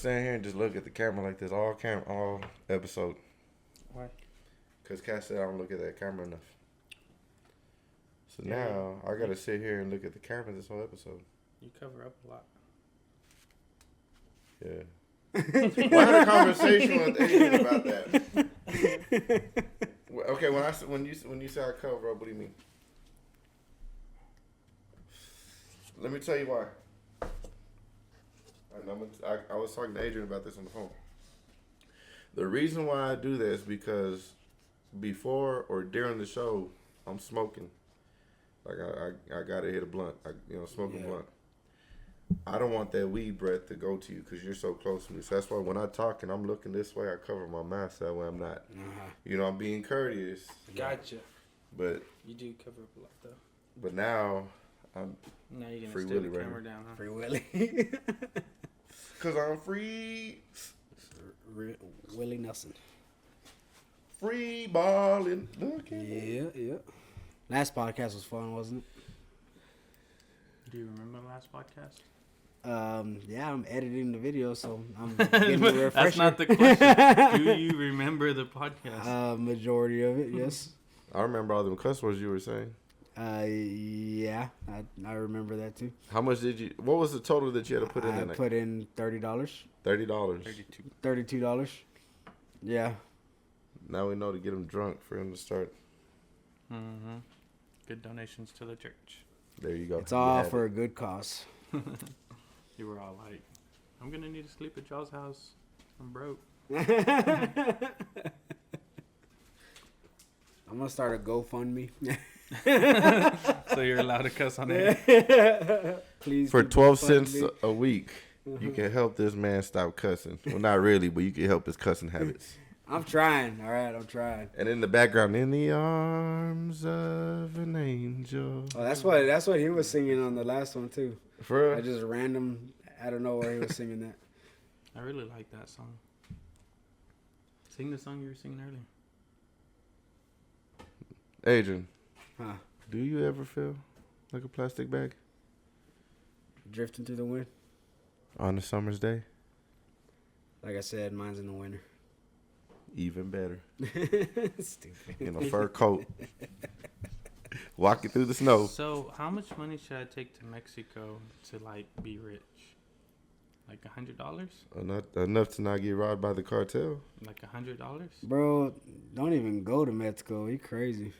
stand here and just look at the camera like this all episode. Why? Because Cass said I don't look at that camera enough. So now I gotta sit here and look at the camera this whole episode. You cover up a lot. Yeah. Well, I had a conversation with Adrian about that. Okay, when you say I cover up, what do you mean? Let me tell you why. I was talking to Adrian about this on the phone. The reason why I do that is because before or during the show, I'm smoking. Like I gotta hit a blunt. Smoking blunt. I don't want that weed breath to go to you because you're so close to me. So that's why when I talk and I'm looking this way, I cover my mouth so that way I'm not. I'm being courteous. Gotcha. But you do cover up a lot though. But now I'm now you're gonna free stay Willy the right camera now. down, huh? Free Willy. Cause I'm free. Willie Nelson. Free balling. Yeah. Last podcast was fun, wasn't it? Do you remember the last podcast? Yeah, I'm editing the video, so I'm getting a refresher. That's not the question. Do you remember the podcast? Majority of it, yes. I remember all them cuss words you were saying. Yeah, I remember that too. How much did you? What was the total that you had to put in? I put in $30. $30. $32. Yeah. Now we know to get him drunk for him to start. Mm-hmm. Good donations to the church. There you go. It's all for a good cause. You were all like, I'm going to need to sleep at y'all's house. I'm broke. I'm going to start a GoFundMe. So you're allowed to cuss on it. Please. For 12 cents a week, you can help this man stop cussing. Well, not really, but you can help his cussing habits. I'm trying. All right, I'm trying. And in the background, in the arms of an angel. Oh, that's what he was singing on the last one too. For real? I just random out of nowhere he was singing that. I really like that song. Sing the song you were singing earlier. Adrian, Huh? do you ever feel like a plastic bag Drifting through the wind. on a summer's day? Like I said, mine's in the winter. Even better. Stupid. In a fur coat. Walking through the snow. So how much money should I take to Mexico to like be rich? Like $100? Enough to not get robbed by the cartel. Like $100? Bro, don't even go to Mexico. You crazy.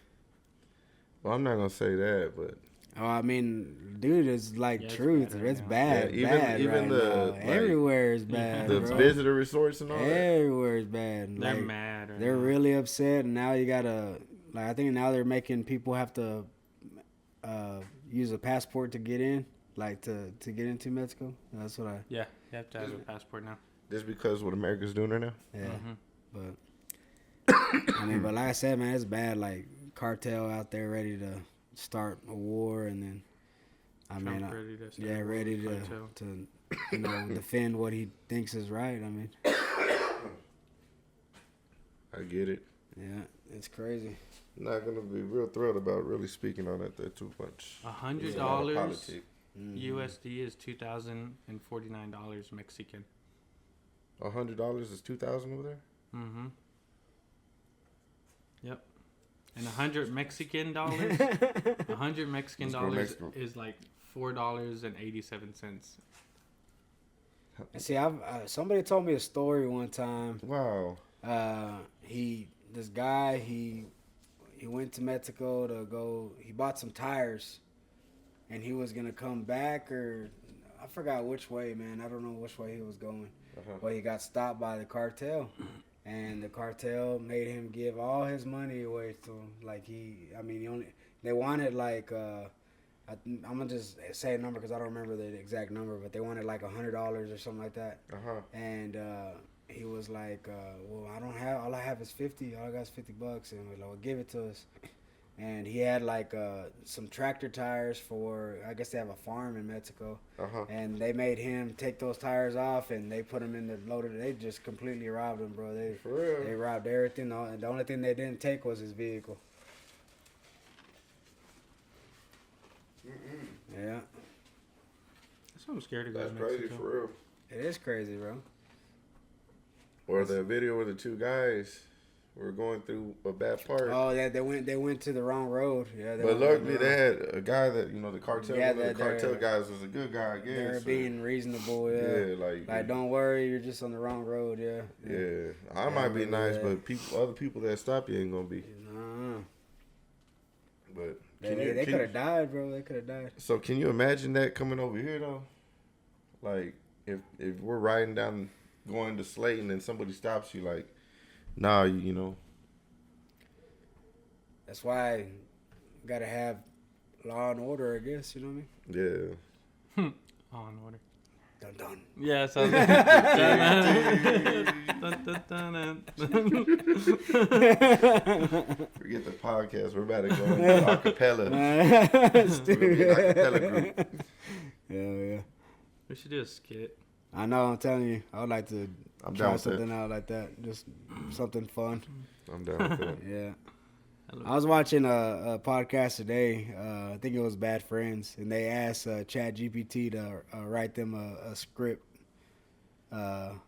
Well, I'm not going to say that, but... Oh, I mean, dude, it's like Yeah, it's truth. bad right It's now. bad. Yeah, bad even right the, now. like, Everywhere is bad, The bro. visitor resorts and all that. Everywhere is bad. They're Like, mad. Right they're now. really upset, and now you gotta. Like, I think now they're making people have to use a passport to get in, like to get into Mexico. That's what I. Yeah, you have to have a passport now. Just because what America's doing right now? Yeah, Mm-hmm. but I mean, but like I said, man, it's bad. Like cartel out there ready to start a war, and then I Trump mean, ready to start yeah, a ready cartel. to defend what he thinks is right. I mean, I get it. yeah, it's crazy. Not going to be real thrilled about really speaking on that there too much. $100 Politics. USD is $2,049 Mexican. $100 is $2,000 over there? Mm-hmm. Yep. And 100 Mexican dollars, 100 Mexican Let's go dollars Mexico. is like $4.87. And see, somebody told me a story one time. Wow. This guy, he went to Mexico to go. He bought some tires, and he was gonna come back, or I forgot which way, man. I don't know which way he was going, but he got stopped by the cartel, and the cartel made him give all his money away to him. Like they wanted like I'm gonna just say a number because I don't remember the exact number, but they wanted like $100 or something like that. And he was like, well, all I have is 50. All I got is $50. And we're like, well, give it to us. And he had like some tractor tires for, I guess they have a farm in Mexico. And they made him take those tires off, and they put them in the loader. They just completely robbed him, bro. For real? They robbed everything. The only thing they didn't take was his vehicle. Yeah. That's what I'm scared to go That's to crazy Mexico. for real. It is crazy, bro. Or the video where the two guys were going through a bad part. Oh, yeah, they went to the wrong road. Yeah, But luckily they had a guy that, the cartel, Yeah, one of the cartel guys was a good guy, I guess. They're being reasonable, Yeah, like don't worry, you're just on the wrong road, yeah. Yeah, I might be nice, but other people that stop you ain't gonna be. Nah. But They could have died, bro. They could have died. So can you imagine that coming over here though? Like if we're riding down, going to Slayton, and somebody stops you, like, nah, you know. That's why you gotta have law and order, I guess. You know what I mean? Yeah. Law and order. Dun dun. Yeah, sounds dun, dun, dun, dun. Forget the podcast. We're about to go into acapella. Stupid. Acapella group. Yeah. We should do a skit. I know. I'm telling you. I would like to I'm down try with something that. out like that. Just something fun. I'm down with that. Yeah. I was watching a podcast today. I think it was Bad Friends, and they asked ChatGPT to write them a script, and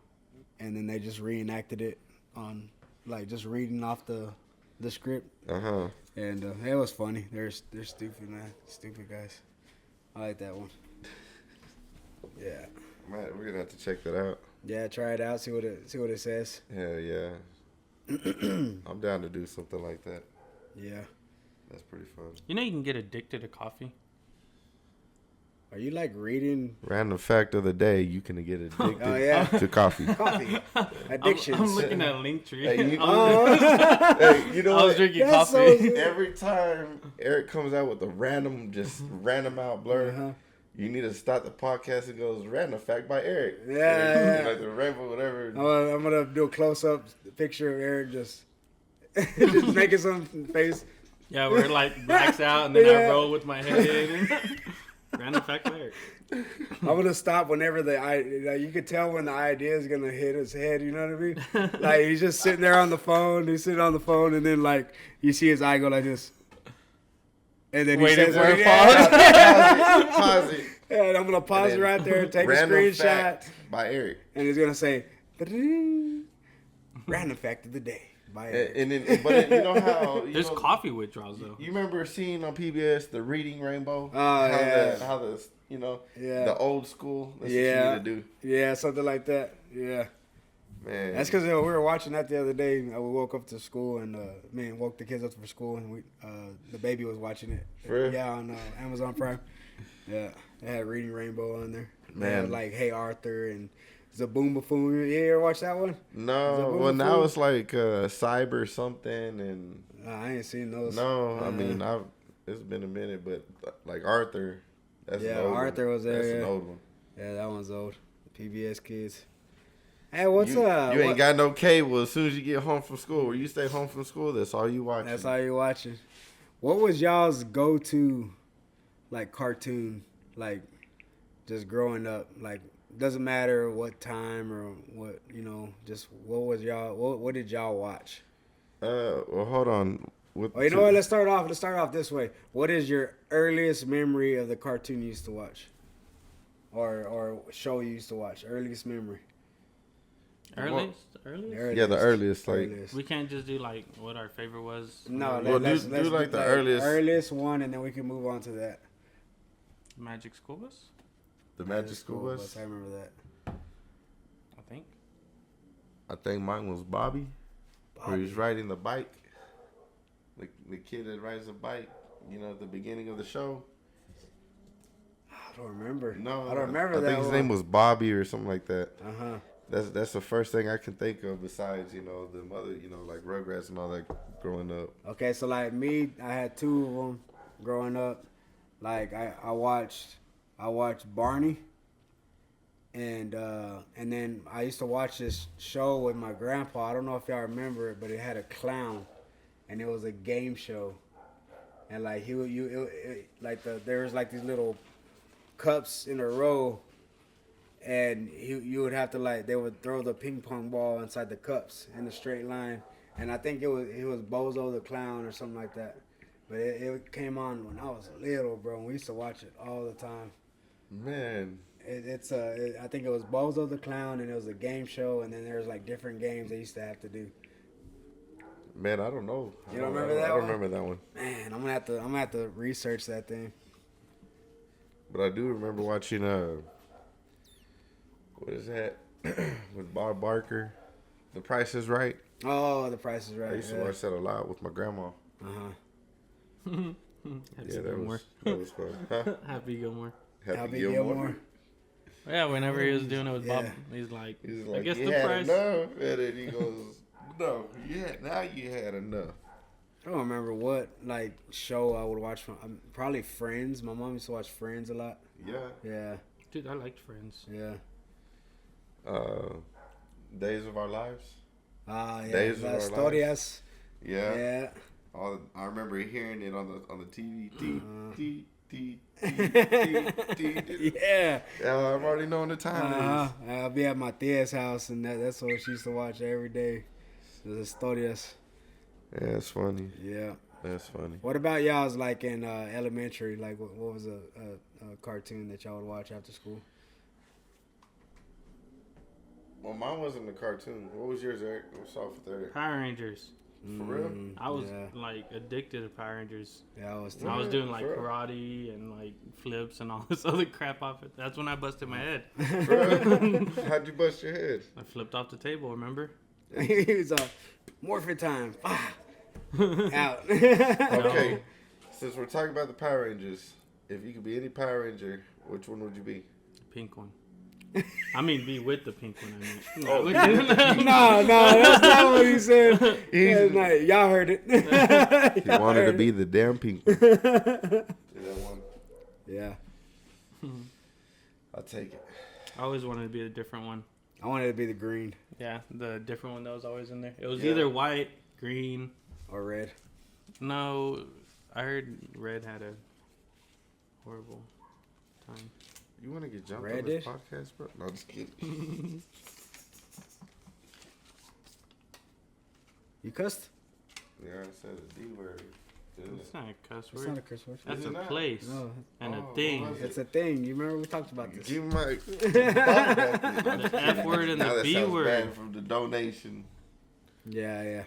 then they just reenacted it on, like, just reading off the script. Uh-huh. And it was funny. They're stupid, man. Stupid guys. I like that one. Yeah. Man, we're gonna have to check that out. Yeah, try it out. See what it says. Hell yeah. I'm down to do something like that. Yeah. That's pretty fun. You know you can get addicted to coffee. Are you like reading? Random fact of the day: you can get addicted to coffee. Coffee. Addictions. I'm looking at Linktree. Hey, you I know was what? drinking That's coffee. so- Every time Eric comes out with a random out blur, Uh-huh. you need to start the podcast and goes random fact by Eric. Yeah. Like the rainbow, whatever. I'm gonna do a close up picture of Eric just making some face. Yeah, we're like blacks out, and then I Yeah. roll with my head. Random fact there. I'm gonna stop whenever you could tell when the idea is gonna hit his head. You know what I mean? Like he's just sitting there on the phone. He's sitting on the phone, and then like you see his eye go like this, and then he Waiting says, for a yeah. Pause it. Yeah, and I'm gonna pause it right there, take a Random screenshot, fact by Eric. and he's gonna say, "Random fact of the day." By Eric. And then, but you know how There's coffee withdrawals though. You remember seeing on PBS the Reading Rainbow? Oh, yeah. How the Yeah. the old school. That's Yeah. what you need to do, Yeah, something like that. Yeah. man. That's because we were watching that the other day. We woke up to school and woke the kids up for school, and the baby was watching it. For real? Yeah, on Amazon Prime. Yeah, they had Reading Rainbow on there. They Man. had, like Hey Arthur and Zaboomafoo. You ever watch that one? No, well now it's like cyber something and I ain't seen those. no. I mean it's been a minute, but like Arthur. That's Yeah, an old Arthur one. was there, That's yeah. an old one. Yeah, that one's old. PBS kids. Hey, what's You up? ain't got no cable as soon as you get home from school. Or you stay home from school, that's all you watching. That's all you watching. What was y'all's go-to, like, cartoon, like, just growing up? Like, doesn't matter what time or what, just what did y'all watch? Well, hold on. Oh, you know what? Let's start off this way. What is your earliest memory of the cartoon you used to watch? Or show you used to watch? Earliest memory. Earliest? Yeah, the earliest, like- Earliest. We can't just do like what our favorite was. No, Well, let's do do like the earliest one, and then we can move on to that. Magic School Bus, the Magic School Bus. I remember that. I think. I think mine was Bobby. Where he's riding the bike. The kid that rides the bike, at the beginning of the show. I don't remember. No, I don't remember I that think his one. name was Bobby or something like that. Uh-huh. That's the first thing I can think of besides, the mother, like Rugrats and all that growing up. Okay, so like me, I had two of them growing up. Like I watched Barney, and then I used to watch this show with my grandpa. I don't know if y'all remember it, but it had a clown, and it was a game show, and like there was like these little cups in a row. And you would have to they would throw the ping pong ball inside the cups in a straight line, and I think it was Bozo the Clown or something like that. But it came on when I was little, bro. And we used to watch it all the time. Man, I think it was Bozo the Clown, and it was a game show, and then there was like different games they used to have to do. Man, I don't know. You don't remember that I don't one? remember that one. Man, I'm gonna have to research that thing. But I do remember watching what is that with Bob Barker, The Price is Right. Oh, The Price is Right. I used to watch that a lot with my grandma. Uh-huh. Yeah, that was fun. Huh? Happy Gilmore. Happy Gilmore. Yeah, whenever he was doing it with Bob, Yeah. he's like, He's I like, guess you the had price. enough, and then he goes, no, now you had enough. I don't remember what like show I would watch from. Probably Friends. My mom used to watch Friends a lot. Yeah. Yeah, Dude, I liked Friends. yeah. Days of Our Lives. Ah, yeah. Days of Our Las Lives. Historias. Yeah. Yeah. I remember hearing it on the TV. Yeah. I'm already knowing the time it is. I'll be at my tia's house, and that's what she used to watch every day. The Historias. Yeah, it's funny. Yeah. That's funny. What about y'all's like in elementary? Like, what was a cartoon that y'all would watch after school? Well, mine wasn't a cartoon. What was yours, Eric? What's off there? Power Rangers. For real? I was Yeah, like addicted to Power Rangers. yeah, I was. I was doing like For real? karate and like flips and all this other crap off it. That's when I busted my head. For real? How'd you bust your head? I flipped off the table, remember? He was morphin time. Out. Okay, since we're talking about the Power Rangers, if you could be any Power Ranger, which one would you be? Pink one. I mean, be with the pink one. I mean, Oh, No, that's not what he said. That's not, y'all heard it. He wanted to be the damn pink one. See that one? Yeah, I'll take it. I always wanted to be a different one. I wanted to be the green Yeah, the different one that was always in there. It was Yeah. either white, green. or red. No, I heard red had a horrible time. You want to get jumped Red on this dish? podcast, bro? No, just kidding. You cussed? Yeah, I said a D word. Didn't It's it? not a cuss It's word. not a curse word. That's Is a it not? place No, and a Oh, thing. what was it's a thing. You remember we talked about this? Give my The F word and Now the that B sounds word. bad from the donation. Yeah.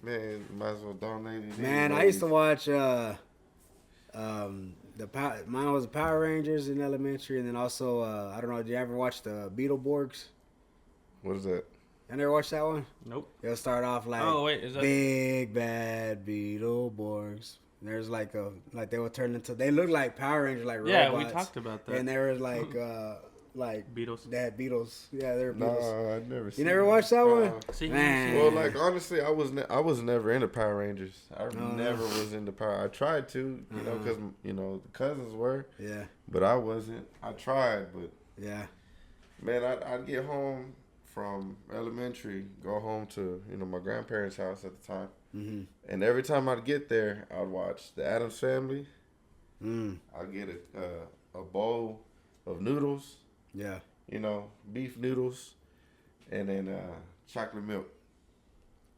Man, might as well donate it. Man, I used to watch mine was the Power Rangers in elementary, and then also I don't know. Did you ever watch the Beetleborgs? What is that? I never watched that one. Nope. It'll start off like Oh wait, is that? big bad Beetleborgs. There's like they would turn into, they look like Power Rangers, like Yeah, robots. we talked about that. And they were like Beatles. they had Beatles. Yeah, they were No, Beatles. I'd never. You never watched that one? See, Man. Well, like honestly, I was never into Power Rangers. I No. never was into Power. I tried to, you know, because the cousins were, Yeah, but I wasn't. I tried, but yeah. man, I'd get home from elementary, go home to my grandparents' house at the time, Mhm. and every time I'd get there, I'd watch The Addams Family. Mm. I'd get a bowl of noodles, Yeah. beef noodles, and then chocolate milk.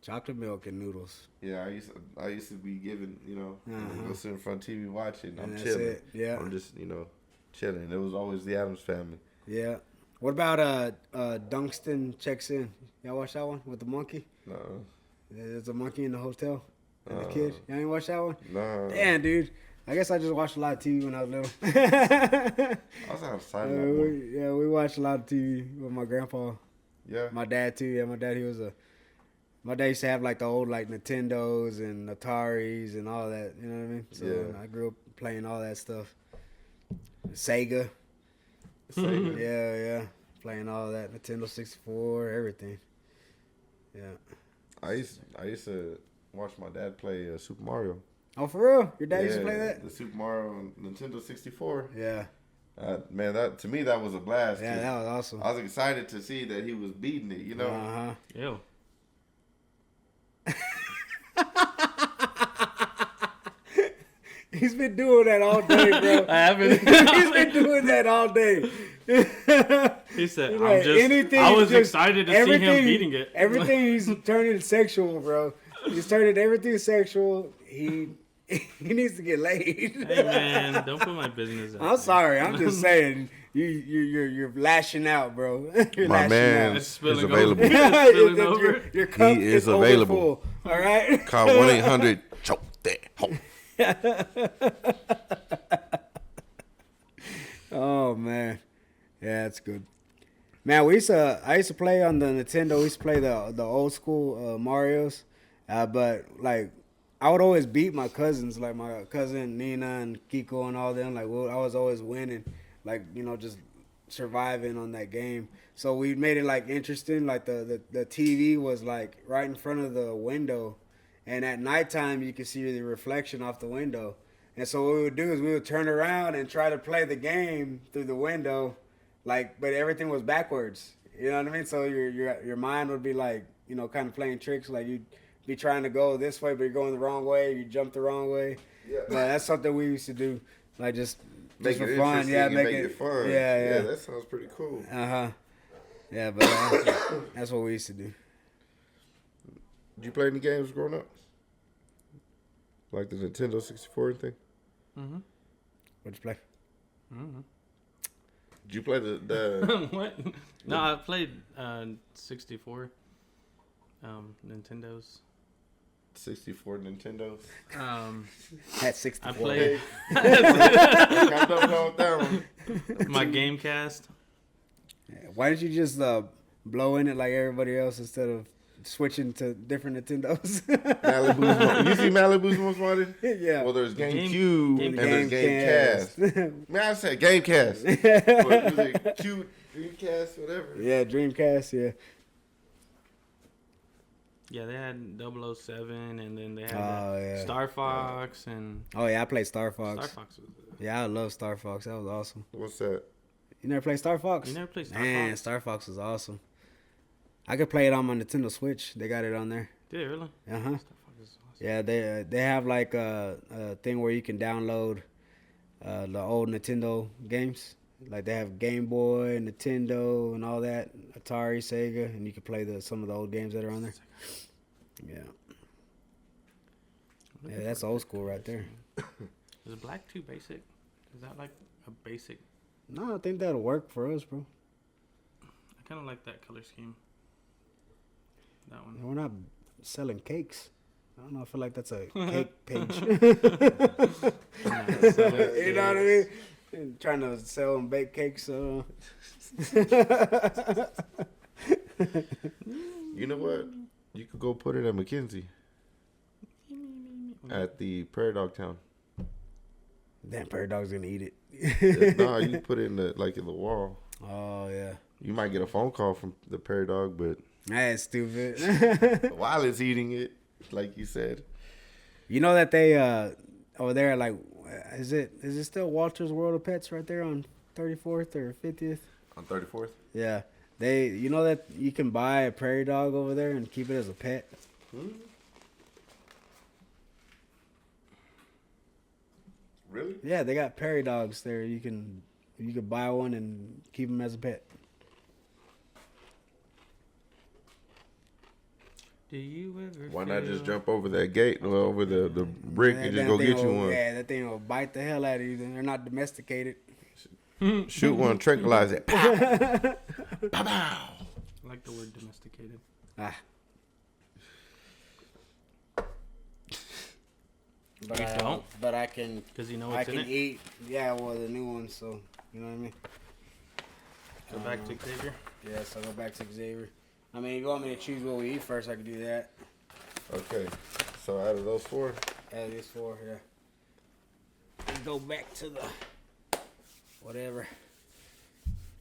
Chocolate milk and noodles. Yeah, I used to be given, go sit in front of TV watching. I'm And that's chilling. it. Yeah. I'm just, chilling. It was always the Addams Family. Yeah. What about Dunstan Checks In? Y'all watch that one with the monkey? No, There's a monkey in the hotel and the Uh. kid. Y'all ain't watch that one? no. Damn, dude. I guess I just watched a lot of TV when I was little. I was outside a lot more. we watched a lot of TV with my grandpa. Yeah. My dad too. Yeah, my dad my dad used to have like the old like Nintendos and Ataris and all that. You know what I mean? So Yeah. I grew up playing all that stuff. Sega. Sega. Yeah. Playing all that. Nintendo 64, everything. Yeah. I used to watch my dad play Super Mario. Oh, for real? Your dad used to play that? The Super Mario on Nintendo 64. Yeah. Man, that to me that was a blast. Yeah, 'cause that was awesome. I was excited to see that he was beating it. Uh-huh. Ew. He's been doing that all day, bro. I haven't. He's been doing that all day. He said, Like, "I'm just." anything, I was just excited to see him beating it. Everything he's turning sexual, bro. He's turning everything sexual. He needs to get laid. Hey man, don't put my business out. I'm sorry. I'm just saying. you're lashing out, bro. You're My lashing man out. It's spilling available. over. It's spilling over. Your cup He is over available. full, all right. Call 1-800 choke that hoe. Oh man, yeah, that's good. Man, I used to play on the Nintendo. We used to play the old school Mario's, but like I would always beat my cousins, like my cousin Nina and Kiko and all them. Like I was always winning, like just surviving on that game. So we made it like interesting. Like the TV was like right in front of the window, and at nighttime you could see the reflection off the window. And so what we would do is we would turn around and try to play the game through the window, but everything was backwards. You know what I mean? So your mind would be like, kind of playing tricks. Like you'd be trying to go this way, but you're going the wrong way. You jump the wrong way. Yeah. But that's something we used to do, like just Make for it fun. interesting Yeah, and make it fun. Yeah. That sounds pretty cool. Yeah, but that's what we used to do. Did you play any games growing up? Like the Nintendo 64 thing? Mm-hmm. What'd you play? Mm-hmm. Did you play the What? No, I played 64. Nintendos. 64 Nintendos? At 64. I played I don't know that one. my Gamecast. Why didn't you just blow in it like everybody else instead of switching to different Nintendos? Malibu's you see Malibu's Most Wanted? Yeah. Well, there's GameCube and there's Gamecast. Gamecast. Man, I said Gamecast. But was it cute Dreamcast, whatever? Yeah, Dreamcast, yeah. Yeah, they had 007, and then they had Star Fox, and Oh, yeah, I played Star Fox. Star Fox was. Yeah, I love Star Fox. That was awesome. What's that? You never played Star Fox? You never played Star Man, Fox? Star Fox was awesome. I could play it on my Nintendo Switch. They got it on there. Did it really? Uh-huh. Star Fox is awesome. Yeah, they have like a thing where you can download the old Nintendo games. Like they have Game Boy, Nintendo, and all that, Atari, Sega, and you can play some of the old games that are on there. Yeah. Yeah, that's old school right there. Is black too basic? Is that like a basic? No, I think that'll work for us, bro. I kind of like that color scheme. That one. We're not selling cakes. I don't know. I feel like that's a cake page. You know what I mean? And trying to sell and bake cakes. You know what? You could go put it at McKenzie at the Prairie Dog Town. Damn, Prairie Dog's gonna eat it. No, you put it in the wall. Oh yeah. You might get a phone call from the Prairie Dog, but That's stupid. while it's eating it, like you said. You know that they over there, like, is it still Walter's World of Pets right there on 34th or 50th? On 34th? Yeah. You know that you can buy a prairie dog over there and keep it as a pet? Really? Yeah, they got prairie dogs there. You can buy one and keep them as a pet. Do you ever? Why not feel- just jump over that gate or over the brick and just That go thing get you will- one? Yeah, that thing will bite the hell out of you. They're not domesticated. Shoot one, tranquilize it. Pow! Pow, pow. I like the word domesticated. Ah. You don't? But I can. Because you know I what's in can it. eat. Yeah, well, the new one. So you know what I mean. Go back to Xavier. Yeah, so go back to Xavier. I mean, if you want me to choose what we eat first, I can do that. Okay. So out of those four, Add this 4, yeah. Let's go back to the whatever.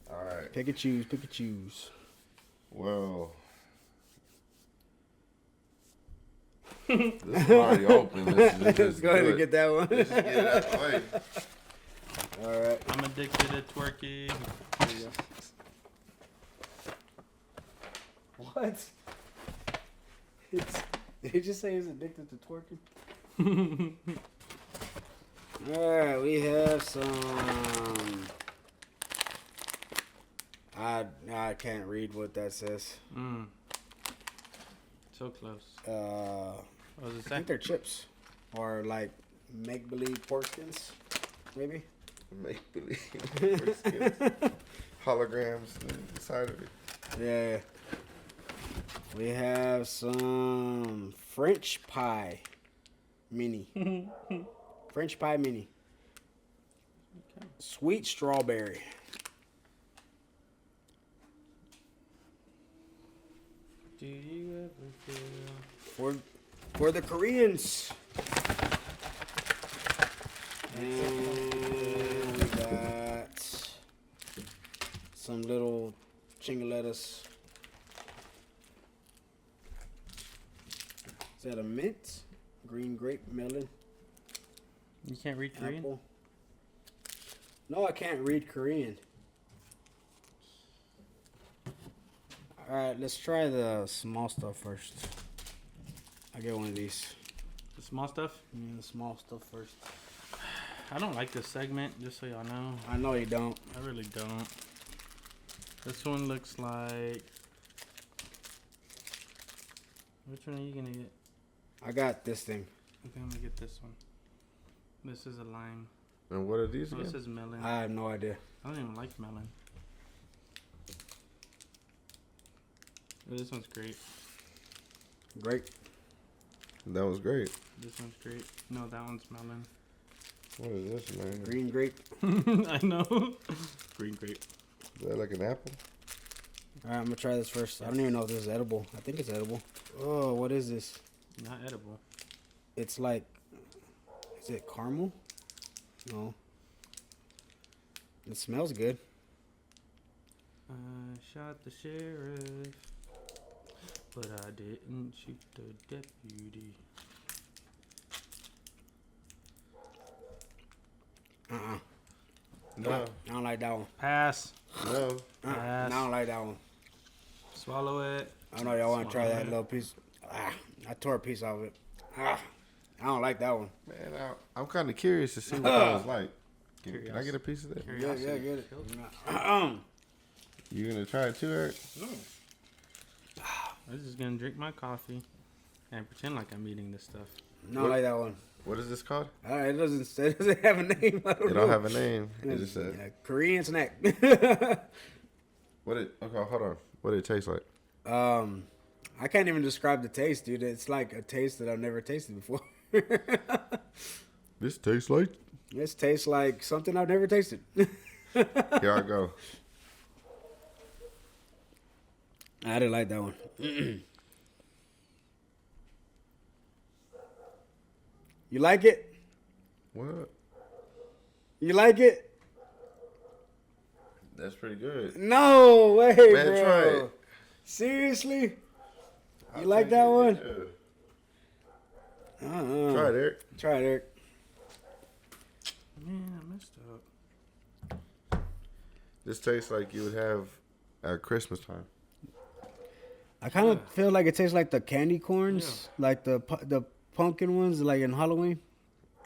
all right. Pick and choose. Pick and choose. Well, this is already open. Let's go ahead and get that one. Let's just get it out the way. All right. I'm addicted to twerking. There you go. What? Did he just say he's addicted to twerking? Alright, we have some. I can't read what that says. So close. What does it I say? think they're chips. Or like make believe pork skins, maybe. Make believe. Holograms inside of it. Yeah. We have some French pie mini. French pie mini. Sweet strawberry. Do you ever feel? For the Koreans. And we got some little chingolettas. Is that a mint? Green grape, melon, You can't read Korean? apple. No, I can't read Korean. Alright, let's try the small stuff first. I'll get one of these. The small stuff? Yeah, the small stuff first. I don't like this segment, just so y'all know. I know you don't. I really don't. This one looks like... Which one are you gonna get? I got this thing. I think I'm gonna get this one. This is a lime. And what are these Oh, again? this is melon. I have no idea. I don't even like melon. Oh, this one's great. Great. That was great. This one's great. No, that one's melon. What is this, man? Green grape. I know. Green grape. Is that like an apple? Alright, I'm gonna try this first. I don't even know if this is edible. I think it's edible. Oh, what is this? Not edible. It's like, is it caramel? No. It smells good. I shot the sheriff, but I didn't shoot the deputy. No. I don't like that one. Pass. No. Pass. I don't like that one. Swallow it. I don't know y'all want to try Swallow that it. little piece. I tore a piece off it. I don't like that one. Man, I'm kind of curious to see what that was like. Can I get a piece of that? Yeah, Curiosity get it. killed me. You gonna try it too, Eric? I'm just gonna drink my coffee and pretend like I'm eating this stuff. I don't like that one. What is this called? It doesn't have a name. I don't It know. don't have a name. It just said. Korean snack. What it? Okay, hold on. What it taste like? I can't even describe the taste, dude. It's like a taste that I've never tasted before. This tastes like. This tastes like something I've never tasted. Here I go. I didn't like that one. You like it? What? You like it? That's pretty good. No way, Man, bro. try it. Seriously? I'll You like take that it, one? Yeah. Try it, Eric. Try it, Eric. Man, I messed up. This tastes like you would have at Christmas time. I kind of feel like it tastes like the candy corns, like the pumpkin ones, like in Halloween.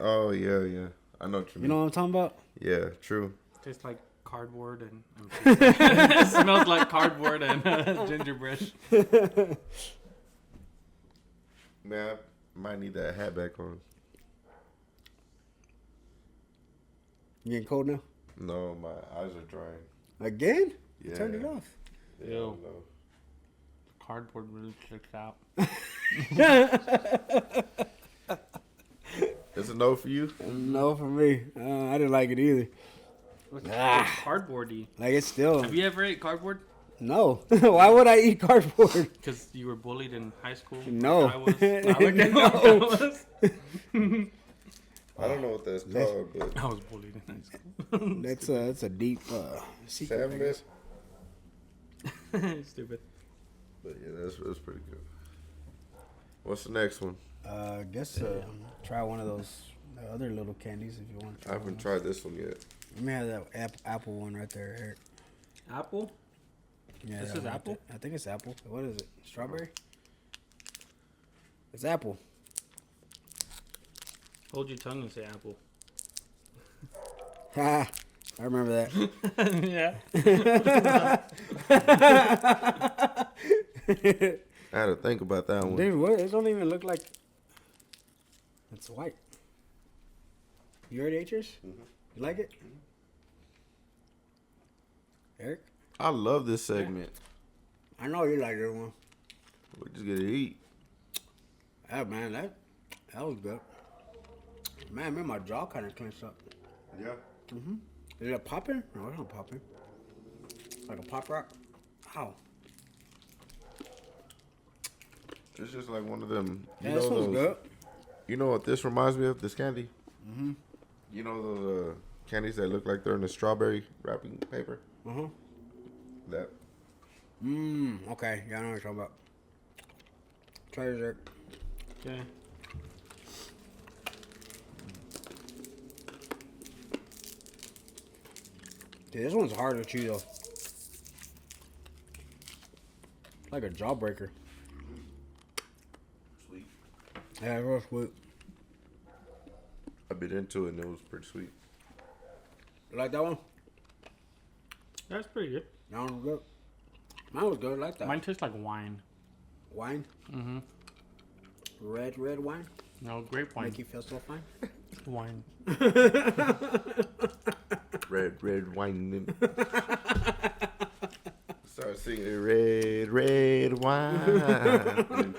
Oh yeah. I know what you mean. You know what I'm talking about? Yeah, true. Tastes like cardboard and it smells like cardboard and gingerbread. Man, I might need that hat back on. You getting cold now? No, my eyes are drying. Again? Yeah. Turn it off. Yeah, Ew. no. Cardboard really sticks out. It's a no for you? No, for me. I didn't like it either. It's cardboardy. Like it's still Have you ever ate cardboard? no. Why would I eat cardboard? Because you were bullied in high school? No. Like I was. Like No. I was. I don't know what that's called, but I was bullied in high school. That's a deep secret. I salmon guess. Stupid. But yeah, that's pretty good. What's the next one? I guess try one of those other little candies if you want to I try. haven't tried this one yet. Let me have that apple one right there, Eric. Apple? Yeah, This that is one right apple? there. I think it's apple. What is it? Strawberry? It's apple. Hold your tongue and say apple. Ha! I remember that. Yeah. I had to think about that one. Dude, what? It don't even look like it's white. You already ate yours? Mhm. You like it? Eric, I love this segment. I know you like this one. We just get to eat. Yeah, man, that was good. Man, my jaw kind of clenched up. Yeah. Is it popping? No, it's not popping. Like a pop rock? Ow. It's just like one of them. Yeah, this one's good. You know what this reminds me of? This candy? Mm-hmm. You know those candies that look like they're in a strawberry wrapping paper? Uh-huh. That. Okay. Yeah, I know what you're talking about. Try yours, Eric. Okay. Dude, this one's hard to chew, though. Like a jawbreaker. Sweet. Yeah, real sweet. I bit into it and it was pretty sweet. You like that one? That's pretty good. That one was good. Mine was good. I like that. Mine tastes like wine. Wine? Mm-hmm. Red wine? No, grape wine. Make you feel so fine? Wine. Red wine. Start singing red wine.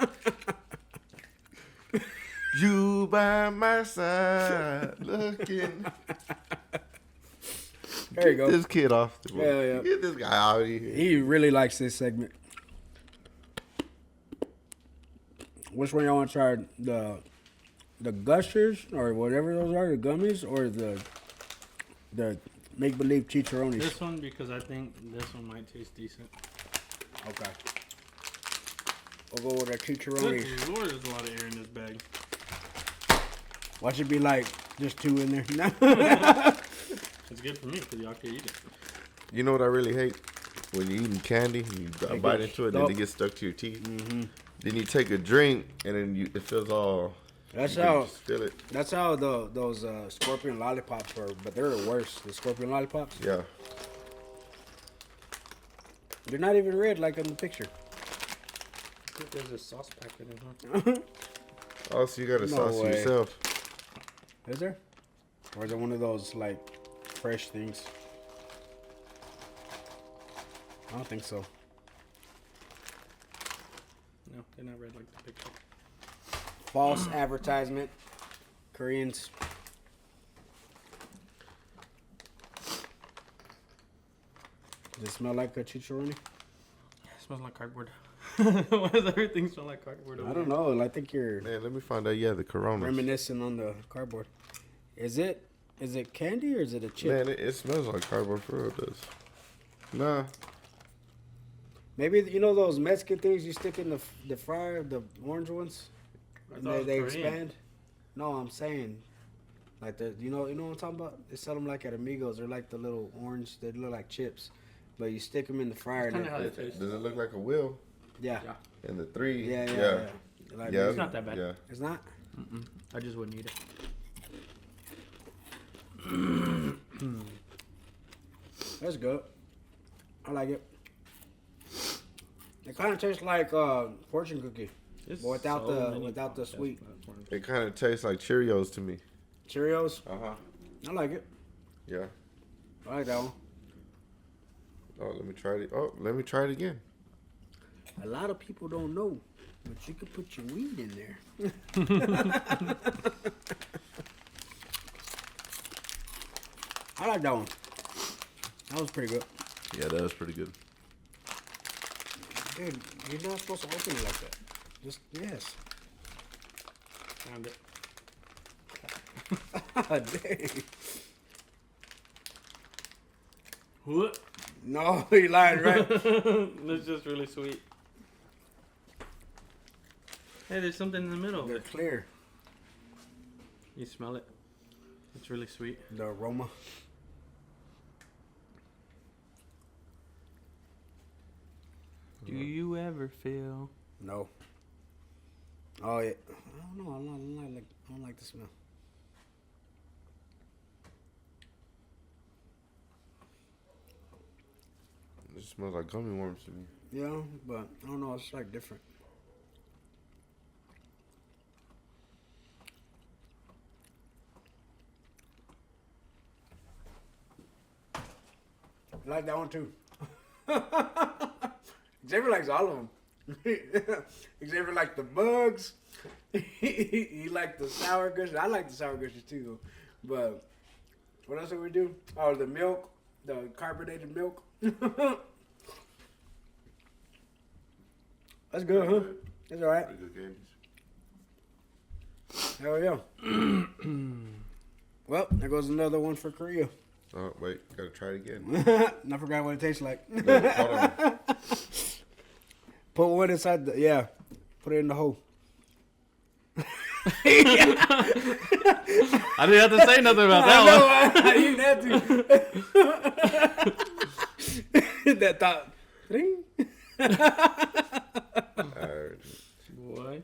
You by my side looking. There you go. Get this kid off the Yeah, yeah. Get this guy out of here. He really likes this segment. Which one y'all want to try? The gushers or whatever those are, the gummies, or the make believe chicharrones? This one, because I think this one might taste decent. Okay. We'll go with the chicharrones. Good Lord, there's a lot of air in this bag. Watch it be like just two in there. It's good for me because y'all can eat it. You know what I really hate? When you're eating candy and you It bite gets into it and stuck. it gets stuck to your teeth. Mm-hmm. Then you take a drink and then it feels all. That's you can how. just feel it. That's how those scorpion lollipops were, but they're the worst. The scorpion lollipops. Yeah. They're not even red like in the picture. I think there's a sauce packet in here. Oh, so you got to No sauce way. yourself. Is there? Or is it one of those like fresh things? I don't think so. No, they're not red like the picture. False advertisement. Koreans. Does it smell like a chicharroni? It smells like cardboard. Why does everything smell like cardboard? I don't know. I think you're Man, let me find out. Yeah, the Corona. reminiscing on the cardboard. Is it candy or is it a chip? Man, it smells like cardboard for real. It does. Nah. Maybe you know those Mexican things you stick in the fryer, the orange ones, I and thought it was they Korean. expand. No, I'm saying, like you know what I'm talking about. They sell them like at Amigos. They're like the little orange. They look like chips, but you stick them in the fryer. That's And kinda how they- they taste. Does it look like a wheel? yeah, Yeah. And the three? yeah. Like, Yeah. It's not that bad. Yeah. It's not. I just wouldn't eat it. That's good. I like it. It kind of tastes like fortune cookie, There's but without many the podcast sweet. platforms. It kind of tastes like Cheerios to me. Cheerios. Uh-huh. I like it. Yeah. I like that one. Oh, let me try it. Oh, let me try it again. A lot of people don't know, but you can put your weed in there. I like that one. That was pretty good. Yeah, that was pretty good. Dude, you're not supposed to open it like that. Just, yes. Found it. Dang. What? No, you lied, right? It's just really sweet. Hey, there's something in the middle of They're it. clear. You smell it? It's really sweet. The aroma. Do you ever feel? No. Oh, yeah. I don't know. I don't like the smell. It smells like gummy worms to me. Yeah, but I don't know. It's like different. I like that one too. Xavier likes all of them. Xavier likes the bugs. He liked the sour gushes. I like the sour gushes too, though. But what else did we do? Oh, the milk, the carbonated milk. That's good, huh? That's all right. Pretty good candies. Hell yeah. Well, there goes another one for Korea. Oh, wait. Gotta try it again. I forgot what it tastes like. No, hold on. Put one inside the, yeah. Put it in the hole. I didn't have to say nothing about that one. You didn't have to. That thought. Ring. Boy.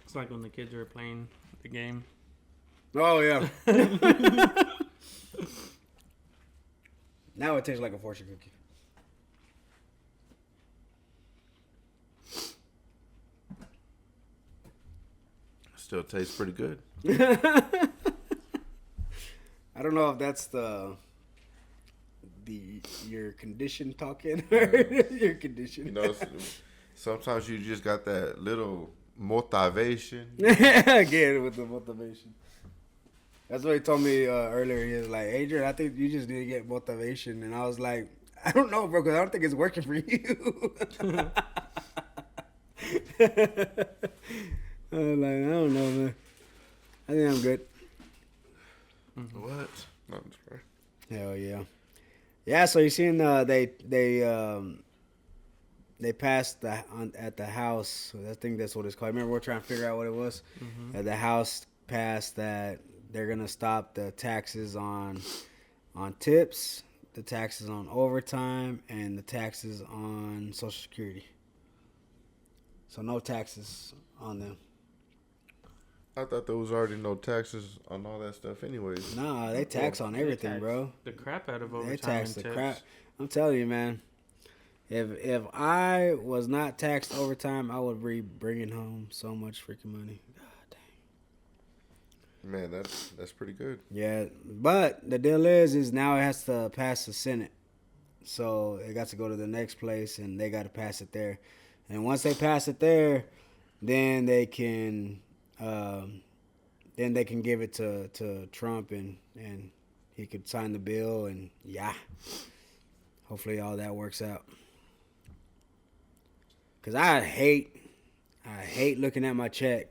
It's like when the kids were playing the game. Oh, yeah. Now it tastes like a fortune cookie. Still tastes pretty good. I don't know if that's your condition talking or your condition. You know, sometimes you just got that little motivation. Again with the motivation. That's what he told me earlier. He was like, Adrian, I think you just need to get motivation. And I was like, I don't know, bro, because I don't think it's working for you. I was like, I don't know, man. I think I'm good. What? No, I'm sorry. Hell yeah. Yeah, so you seen they passed at the House. I think that's what it's called. Remember, we're trying to figure out what it was. Mm-hmm. The House passed that they're gonna stop the taxes on tips, the taxes on overtime, and the taxes on Social Security. So no taxes on them. I thought there was already no taxes on all that stuff anyways. Nah, they tax on everything, tax bro. The crap out of overtime. They tax the and tips. crap. I'm telling you, man. If I was not taxed overtime, I would be bringing home so much freaking money. God dang. Man, that's pretty good. Yeah, but the deal is now it has to pass the Senate. So it got to go to the next place, and they got to pass it there. And once they pass it there, then they can give it to Trump, and he could sign the bill, and yeah, hopefully all that works out. Cause I hate looking at my check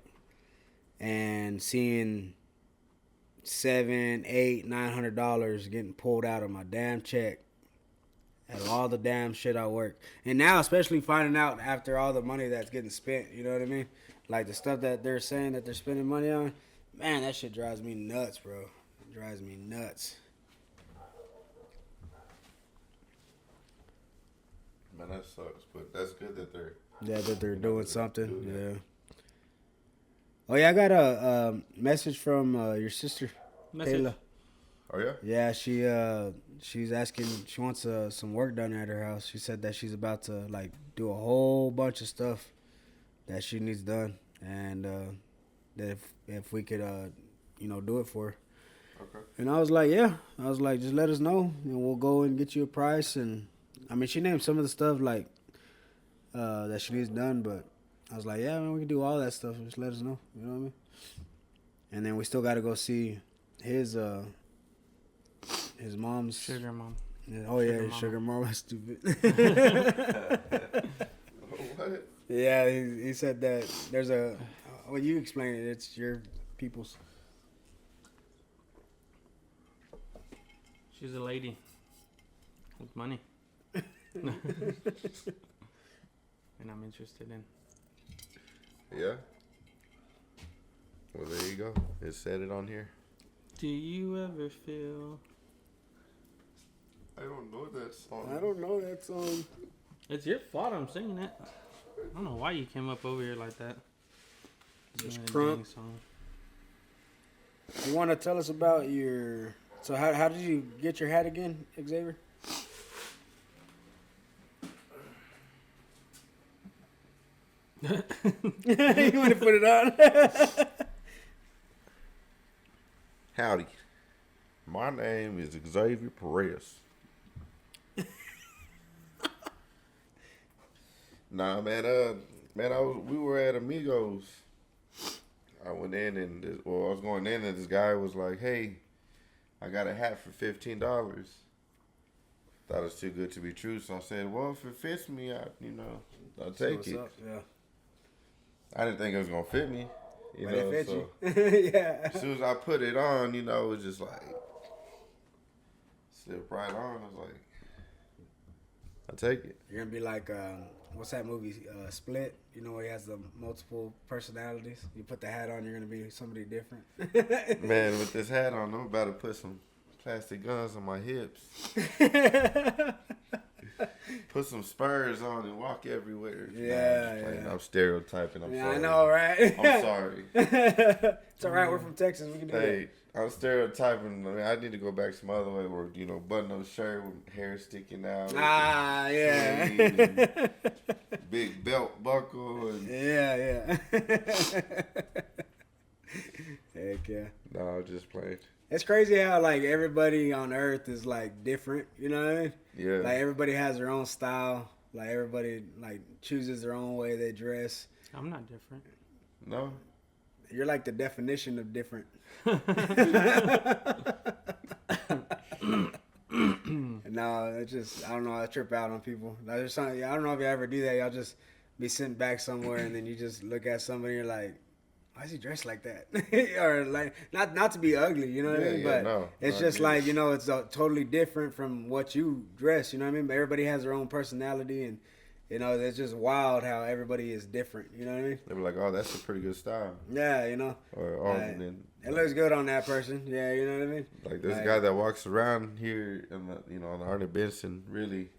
and seeing $700, $800, $900 getting pulled out of my damn check out of all the damn shit I work. And now, especially finding out after all the money that's getting spent, you know what I mean? Like the stuff that they're saying that they're spending money on, man, that shit drives me nuts, bro. It drives me nuts. Man, that sucks, but that's good that they're doing something. Yeah. Oh yeah, I got a message from your sister, Kayla. Oh yeah? Yeah, she's asking. She wants some work done at her house. She said that she's about to like do a whole bunch of stuff that she needs done, and that if we could do it for her. Okay. And I was like, yeah. I was like, just let us know, and we'll go and get you a price. And I mean, she named some of the stuff like that she needs done, but I was like, yeah, man, we can do all that stuff. Just let us know. You know what I mean? And then we still got to go see his mom's Sugar mom. Oh Sugar yeah, mama. sugar mama. Stupid. What? Yeah, he said that there's a. Well, you explain it. It's your people's. She's a lady with money. And I'm interested in. Yeah. Well, there you go. It said it on here. Do you ever feel? I don't know that song. I don't know that song. It's your fault I'm singing it. I don't know why you came up over here like that. Just Singing a crunk. dang song. You want to tell us about your? So how did you get your hat again, Xavier? You want to put it on? Howdy. My name is Xavier Perez. Nah, man. We were at Amigos. I went in and I was going in and this guy was like, "Hey, I got a hat for $15." Thought it was too good to be true, so I said, "Well, if it fits me, I'll take it." Up? Yeah. I didn't think it was gonna fit me, But it fit so you. Yeah. as soon as I put it on, it was just like slipped right on. I was like, "I'll take it." You're gonna be like, what's that movie? Split. You know, where he has the multiple personalities. You put the hat on, you're gonna be somebody different. Man, with this hat on, I'm about to put some plastic guns on my hips. Put some spurs on and walk everywhere. Yeah. I'm stereotyping. I'm sorry. I know, right? I'm sorry. It's all right. We're from Texas. We can do Hey, I'm stereotyping. I mean, I need to go back some other way where, button-up shirt with hair sticking out. that. Yeah. and big belt buckle. And Yeah. Heck yeah. No, I'm just playing. It's crazy how like everybody on Earth is like different. You know what I mean? Yeah. Like everybody has their own style. Like everybody like chooses their own way they dress. I'm not different. No? You're like the definition of different. No, it's just I don't know. I trip out on people. I don't know if you ever do that. Y'all just be sitting back somewhere and then you just look at somebody and you're like, why is he dressed like that? Or like not to be ugly, you know what I mean? But it's just like it's totally different from what you dress. You know what I mean? But everybody has their own personality and. It's just wild how everybody is different. You know what I mean? They were like, "Oh, that's a pretty good style." Yeah, Or it looks good on that person. Yeah, you know what I mean? Like this guy that walks around here on the Arnie Benson, really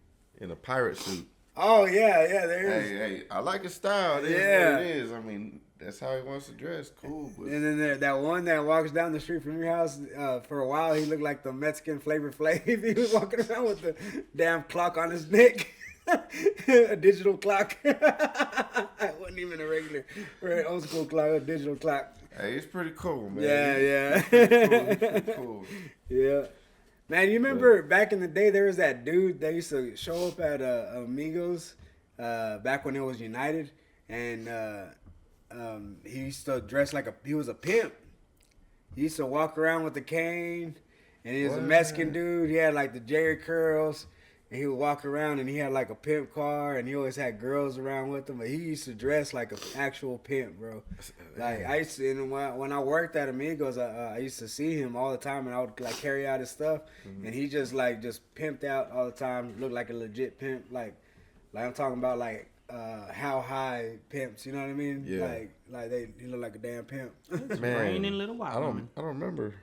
in a pirate suit. Oh yeah, there is. Hey, I like his style. It is what it is. I mean, that's how he wants to dress. Cool. But And then that one that walks down the street from your house, for a while he looked like the Mexican Flavor Flav. He was walking around with the damn clock on his neck. A digital clock. It wasn't even a regular old school clock, a digital clock. Hey, it's pretty cool, man. Yeah. It's pretty cool. Yeah. Man, you remember back in the day there was that dude that used to show up at Amigos back when it was United, and he used to dress like he was a pimp. He used to walk around with a cane, and he was a Mexican dude. He had like the Jerry curls. And he would walk around and he had like a pimp car and he always had girls around with him. But he used to dress like an actual pimp, bro. Like I used to, and when I worked at Amigos, I used to see him all the time and I would like carry out his stuff. Mm-hmm. And he just pimped out all the time, looked like a legit pimp. Like I'm talking about like how high pimps, you know what I mean? Yeah. He looked like a damn pimp. Man, Raining little white woman. I don't remember.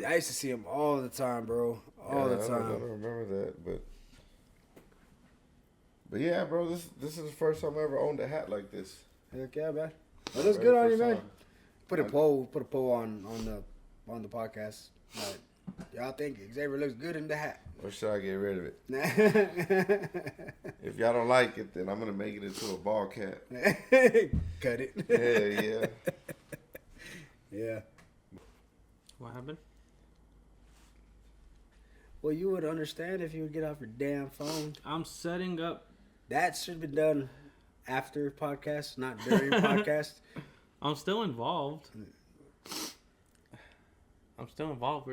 I used to see him all the time, bro. All the time. I don't remember that, but yeah, bro. This is the first time I ever owned a hat like this. Heck yeah, man. It looks good on you, man. Put a poll on the podcast. Like, y'all think Xavier looks good in the hat? Or should I get rid of it? If y'all don't like it, then I'm gonna make it into a ball cap. Cut it. Yeah. Yeah. What happened? Well, you would understand if you would get off your damn phone. I'm setting up. That should be done after podcast, not during podcast. I'm still involved. We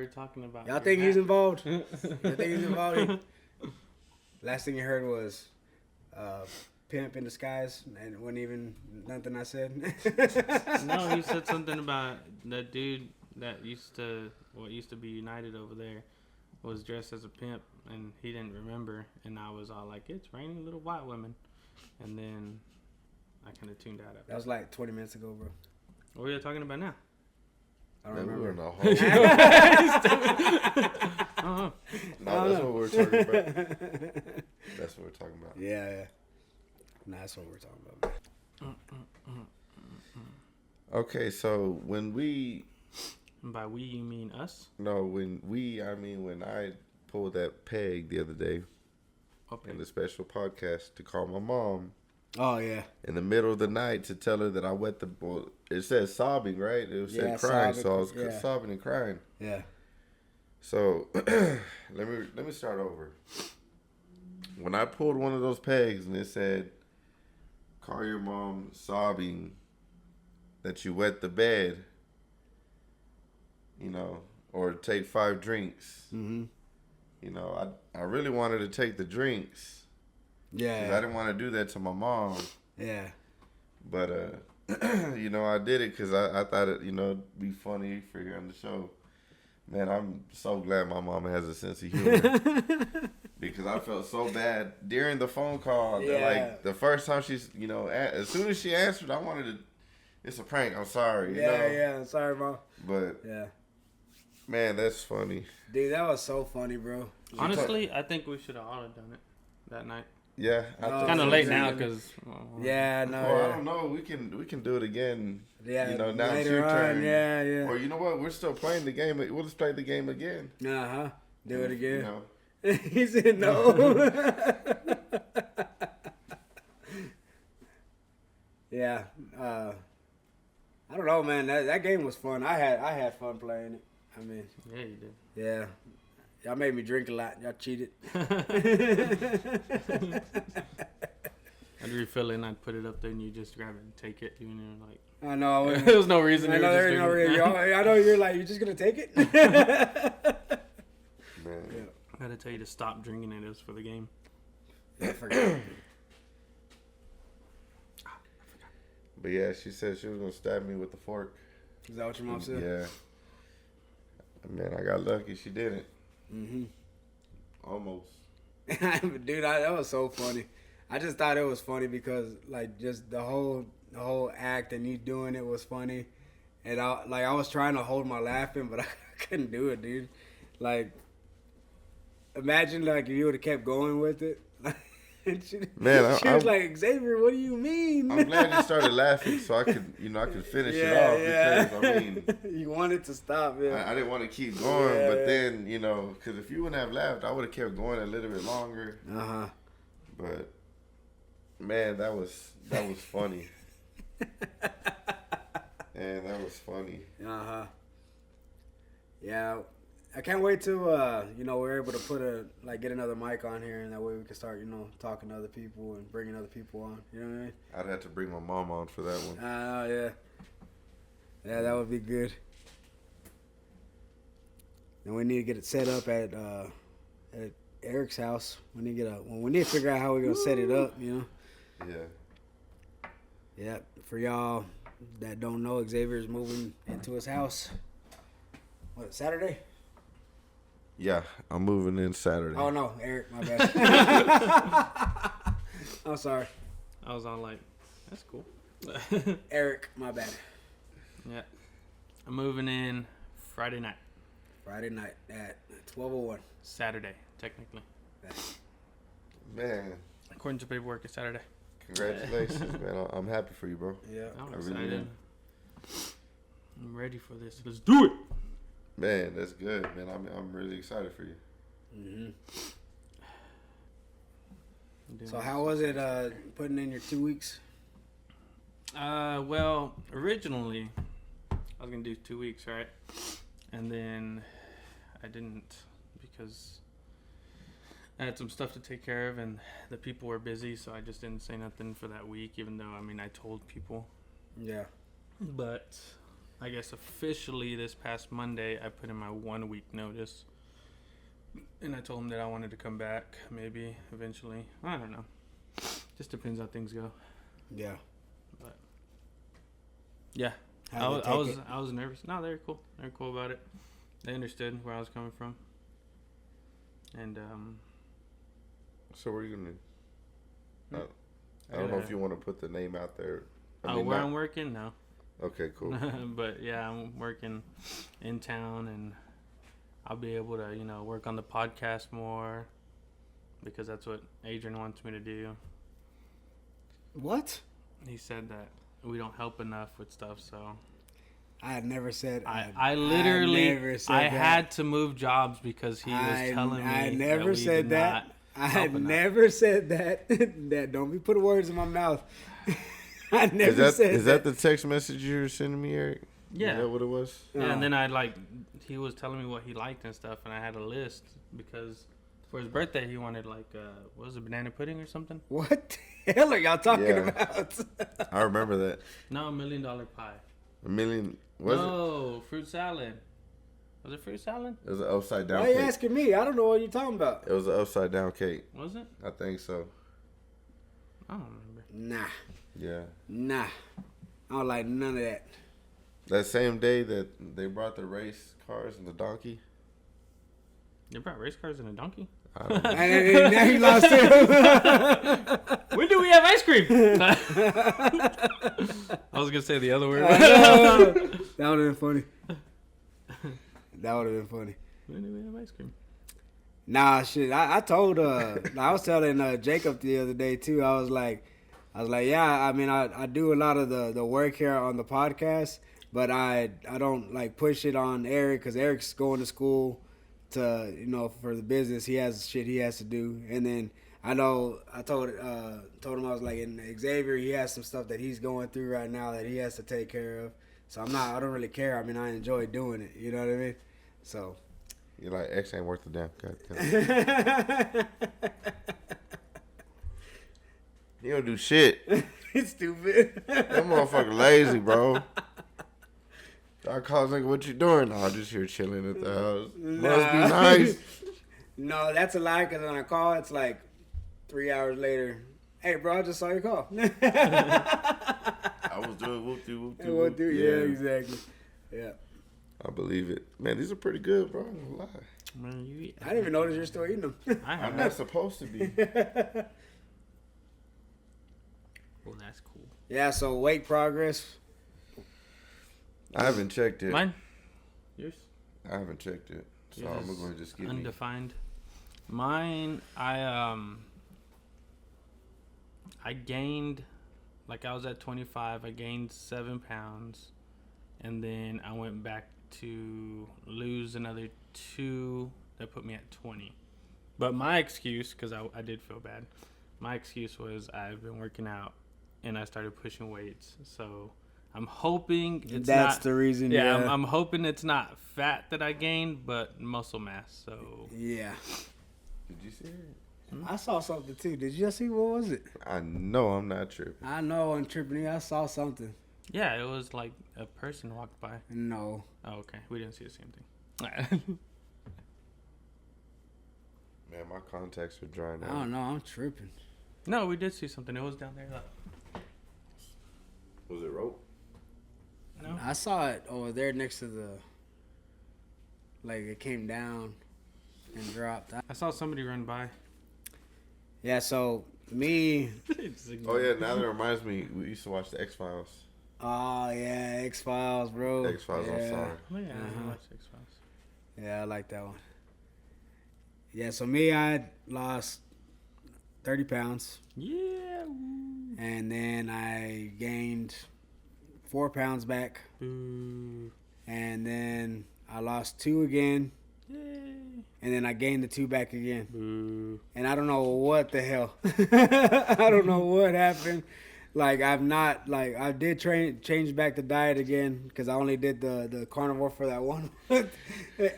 were talking about. Y'all think he's involved? You think he's involved? Last thing you heard was pimp in disguise, and it wasn't even nothing I said. No, he said something about that dude that used to be United over there was dressed as a pimp, and he didn't remember, and I was all like, "It's raining little white women," and then I kind of tuned out. That was like 20 minutes ago, bro. What are you talking about now? I don't remember. We were in a whole. Uh-huh. No, that's what we're talking about. That's what we're talking about. Yeah. Nah, that's what we're talking about, man. Okay, so when we. And by we, you mean us? No, when I pulled that peg the other day in the special podcast to call my mom. Oh, yeah. In the middle of the night to tell her that I wet the... Well, it said sobbing, right? It said crying, sobbing, so I was sobbing and crying. Yeah. So, let me start over. when I pulled one of those pegs and it said, "Call your mom sobbing that you wet the bed," you know, or take 5 drinks. Mm-hmm. You know, I really wanted to take the drinks. Yeah. 'Cause I didn't want to do that to my mom. Yeah. But, you know, I did it because I thought it, you know, it'd be funny for here on the show. Man, I'm so glad my mama has a sense of humor. Because I felt so bad during the phone call. Yeah. That, like, the first time she's, you know, as soon as she answered, I wanted to, it's a prank, I'm sorry. You know? Yeah. Sorry, Mom. But, Yeah. man, that's funny. Dude, that was so funny, bro. Honestly, I think we should have all done it that night. Yeah. No, It's kind of late now because. Yeah, no. Well, I Yeah. don't know. We can do it again. Yeah, You know, now it's later your on. turn. Yeah. Or you know what? We're still playing the game. We'll just play the game again. Uh-huh. Do it You again. know. He said no. Yeah. I don't know, man. That game was fun. I had fun playing it. I mean, Yeah, you did. yeah. Y'all made me drink a lot. Y'all cheated. I'd refill it and I'd put it up there and you just grab it and take it. Even though, like, I know. I wasn't- there was no reason. I you know were there just ain't no drinking it. reason. I know you're like, you're just gonna take it. Man. I had to tell you to stop drinking it. It was for the game. I forgot. But yeah, she said she was gonna stab me with the fork. Is that what your mom said? Yeah. Man, I got lucky. She didn't. Mm-hmm. Almost. Dude, that was so funny. I just thought it was funny because like just the whole act and you doing it was funny, and I was trying to hold my laughing, but I couldn't do it, dude. Like, imagine like if you would have kept going with it. And she was like, Xavier, what do you mean? I'm glad you started laughing so I could, I could finish it off because I mean, you wanted to stop, yeah. I didn't want to keep going, Yeah, but yeah. then because if you wouldn't have laughed, I would have kept going a little bit longer. But man, that was funny. Man, that was funny. Yeah, I can't wait till we're able to get another mic on here, and that way we can start talking to other people and bringing other people on. You know what I mean? I'd have to bring my mom on for that one. Yeah, that would be good. And we need to get it set up at Eric's house. We need to figure out how we're gonna set it up. Yeah. Yeah. For y'all that don't know, Xavier's moving into his house. What, Saturday? Yeah, I'm moving in Saturday. Oh no, Eric, my bad. I'm sorry. I was all like, that's cool. Eric, my bad. Yeah. I'm moving in Friday night. Friday night at 12:01. Saturday, technically. Man, According to paperwork, it's Saturday. congratulations, man. I'm happy for you, bro. Yeah. I'm I excited. really am. I'm ready for this. Let's do it. Man, that's good, man. I'm really excited for you. Mm-hmm. So how was it putting in your 2 weeks? Well, originally I was gonna do 2 weeks, right? And then I didn't because I had some stuff to take care of, and the people were busy, so I just didn't say nothing for that week. Even though I told people. Yeah. But I guess officially this past Monday, I put in my 1 week notice. And I told them that I wanted to come back, maybe, eventually. I don't know. Just depends how things go. Yeah. But, yeah. I was nervous. No, they were cool. They were cool about it. They understood where I was coming from. And, So what are you gonna do? I don't know if you want to put the name out there. I'm working? No. Okay, cool. But, yeah, I'm working in town, and I'll be able to, work on the podcast more because that's what Adrian wants me to do. What? He said that we don't help enough with stuff, so I had never said. I literally had to move jobs because he was telling me. I never said that. I had enough. never said that. That don't be putting words in my mouth. I never said that. Is that the text message you were sending me, Eric? Yeah. Is that what it was? Yeah, and then he was telling me what he liked and stuff, and I had a list because For his birthday, he wanted like what was it, banana pudding or something? What the hell are y'all talking Yeah. about? I remember that. No, $1 million pie. $1 million. Was No, fruit salad. Was it fruit salad? it? It was an upside down Why are you cake. asking me? I don't know what you're talking about. It was an upside down cake. Was it? I think so. I don't remember. Nah. Yeah. I don't like none of that. That same day that they brought the race cars and the donkey. They brought race cars and a donkey? I don't know. And now you lost him. When do we have ice cream? I was gonna say the other word. That would have been funny. That would have been funny. When do we have ice cream? Nah, shit. I told I was telling Jacob the other day too. I was like, yeah. I mean, I do a lot of the work here on the podcast, but I don't like push it on Eric because Eric's going to school to for the business. He has shit he has to do, and then I know I told him I was like, in Xavier, he has some stuff that he's going through right now that he has to take care of. So I don't really care. I mean, I enjoy doing it. You know what I mean? So. You're like, X ain't worth a damn. God damn. You don't do shit. It's stupid. That motherfucker lazy, bro. I call nigga, what you doing? Oh, just here chilling at the house. Must be nice. No, that's a lie because when I call, it's like 3 hours later. Hey, bro, I just saw your call. I was doing whoop-de-whoop-de-whoop. Yeah, exactly. Yeah. I believe it. Man, these are pretty good, bro. I'm gonna lie. Man, you eat. I didn't even notice you're still eating them. I I'm have. not supposed to be. Well, that's cool. Yeah, so weight progress. I haven't checked it. Mine? Yours? I haven't checked it. So Yours I'm is going to just give me. undefined. Mine, I gained, like I was at 25. I gained 7 pounds, and then I went back to lose another 2. That put me at 20. But my excuse, because I did feel bad, my excuse was I've been working out and I started pushing weights. So I'm hoping it's That's not, the reason. yeah, Yeah. I'm hoping it's not fat that I gained, but muscle mass. So Yeah. Did you see it? I saw something too. Did you see what was it? I know I'm not tripping. I know I'm tripping. I saw something. yeah, it was like a person walked by. No. Oh, okay. We didn't see the same thing. Man, my contacts are drying I out. don't know. I'm tripping. No, we did see something. It was down there. Was it rope? No. I saw it over there next to the. Like it came down and dropped. I saw somebody run by. Yeah. So me. Oh, yeah. Now that reminds me, we used to watch the X-Files. Oh yeah, X-Files, bro. X-Files, yeah. I'm sorry. Oh, yeah, Uh-huh. I watched X-Files. Yeah, I like that one. Yeah, so me, I lost 30 pounds, Yeah. and then I gained 4 pounds back, Boo. and then I lost 2 again, Yay. and then I gained the 2 back again. Boo. And I don't know what the hell. I don't know what happened. Like I've not like I did change back the diet again because I only did the carnivore for that 1 month,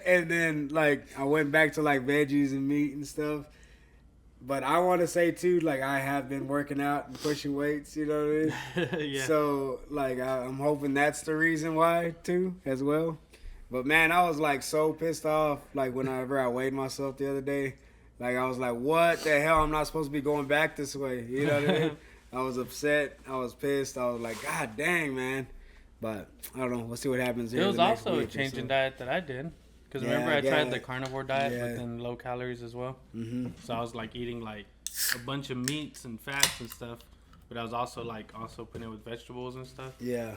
and then like I went back to like veggies and meat and stuff. But I want to say too, like I have been working out and pushing weights. You know what I mean? Yeah. So like I'm hoping that's the reason why too as well. But man, I was like so pissed off like whenever I weighed myself the other day. Like I was like, what the hell? I'm not supposed to be going back this way. You know what I mean? I was upset. I was pissed. I was like, God dang, man. But I don't know. We'll see what happens here. It was the next also a week or change in so. diet that I did. Because Yeah, remember I tried the yeah. carnivore diet, Yeah. but then low calories as well. Mm-hmm. So I was like eating like a bunch of meats and fats and stuff. But I was also like putting it with vegetables and stuff. Yeah.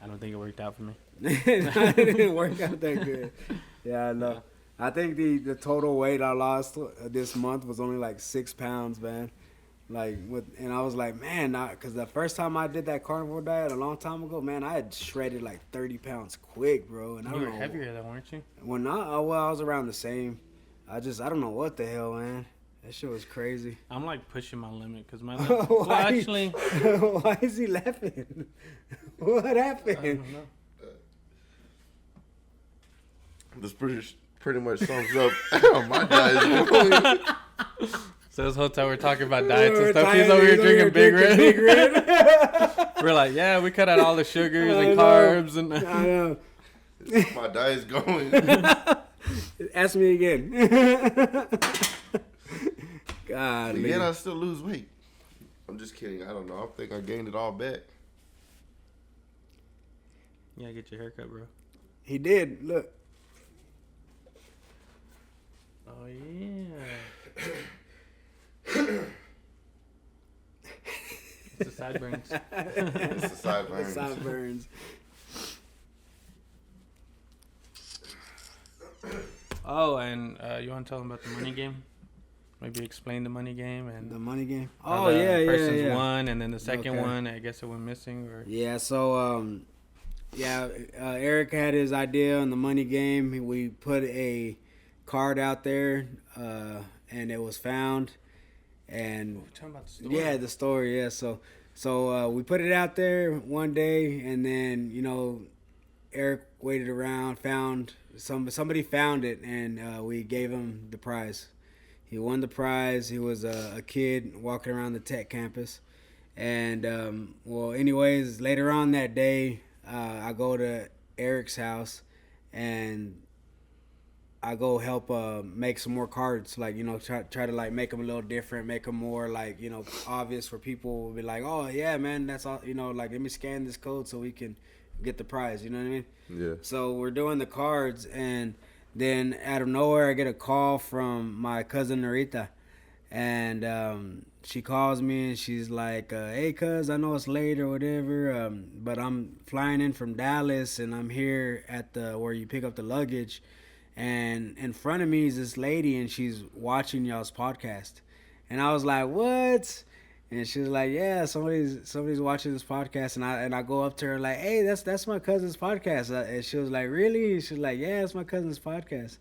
I don't think it worked out for me. It didn't work out that good. Yeah, I know. I think the total weight I lost this month was only like 6 pounds, man. And I was like, man, because the first time I did that carnivore diet a long time ago, man, I had shredded like 30 pounds quick, bro. And I You don't were know. heavier though, weren't you? I was around the same. I don't know what the hell, man. That shit was crazy. I'm like pushing my limit because my Why? well, actually, Why is he laughing? What I happened? don't know. This pretty much sums up how my diet is going. So this whole time we're talking about diets and stuff. He's over here drinking Big Red. We're like, yeah, we cut out all the sugars and carbs and. I know. My diet's going. Ask me again. God. Yet I still lose weight. I'm just kidding. I don't know. I think I gained it all back. Yeah, get your haircut, bro. He did. Look. Oh yeah. It's the sideburns. It's the sideburns. The sideburns. Oh, and you want to tell them about the money game? Maybe explain the money game and The money game. how Oh the yeah, person's yeah. won, and then the second Okay. one, I guess it went missing, or Yeah, so Eric had his idea on the money game. We put a card out there, and it was found. And we're talking about the story. yeah, the story. Yeah, so we put it out there one day, and then Eric waited around, found somebody found it, and we gave him the prize. He won the prize. He was a kid walking around the tech campus. And, anyways, later on that day, I go to Eric's house and I go help make some more cards. Like, try to, like, make them a little different, make them more, like, obvious for people to be like, oh, yeah, man, that's all, like, let me scan this code so we can get the prize. You know what I mean? Yeah. So we're doing the cards, and then out of nowhere, I get a call from my cousin Narita, and she calls me and she's like, "Hey, cuz, I know it's late or whatever, but I'm flying in from Dallas, and I'm here at the where you pick up the luggage, and in front of me is this lady, and she's watching y'all's podcast." And I was like, "What?" And she was like, "Yeah, somebody's watching this podcast." And I go up to her like, "Hey, that's my cousin's podcast." And she was like, "Really?" And she's like, "Yeah, it's my cousin's podcast."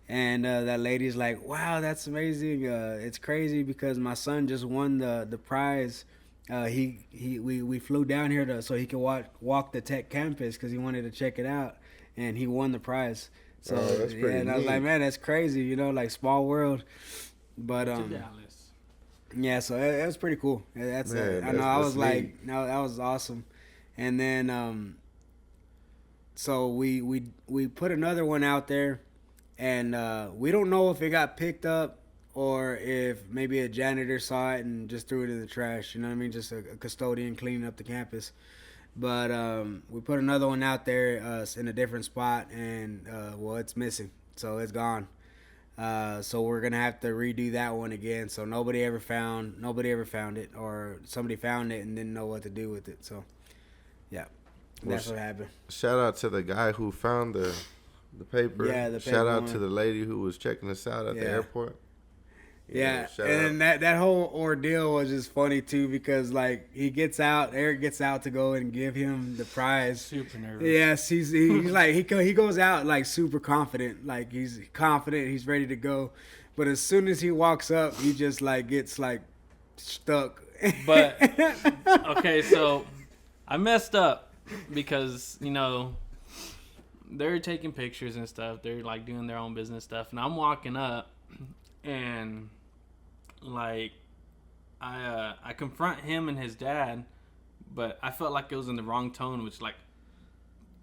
And that lady's like, "Wow, that's amazing. It's crazy because my son just won the prize. We flew down here so he could walk the tech campus because he wanted to check it out, and he won the prize." So that's pretty and I was neat. like, "Man, that's crazy. Like small world." But to Dallas. yeah, so it was pretty cool. I know. I was like, no, that was awesome. And then, so we put another one out there, and we don't know if it got picked up or if maybe a janitor saw it and just threw it in the trash. You know what I mean? Just a custodian cleaning up the campus. But we put another one out there in a different spot, and it's missing, so it's gone. So we're gonna have to redo that one again. So nobody ever found it, or somebody found it and didn't know what to do with it. So yeah, that's what happened. Shout out to the guy who found the paper. Yeah, the Shout paper out one. to the lady who was checking us out at the airport. Yeah, shout and that whole ordeal was just funny too, because like Eric gets out to go and give him the prize. Super nervous. Yes, he's like he goes out like super confident, like he's confident, he's ready to go, but as soon as he walks up, he just like gets like stuck. But okay, so I messed up because they're taking pictures and stuff. They're like doing their own business stuff, and I'm walking up, and like I confront him and his dad, but I felt like it was in the wrong tone, which like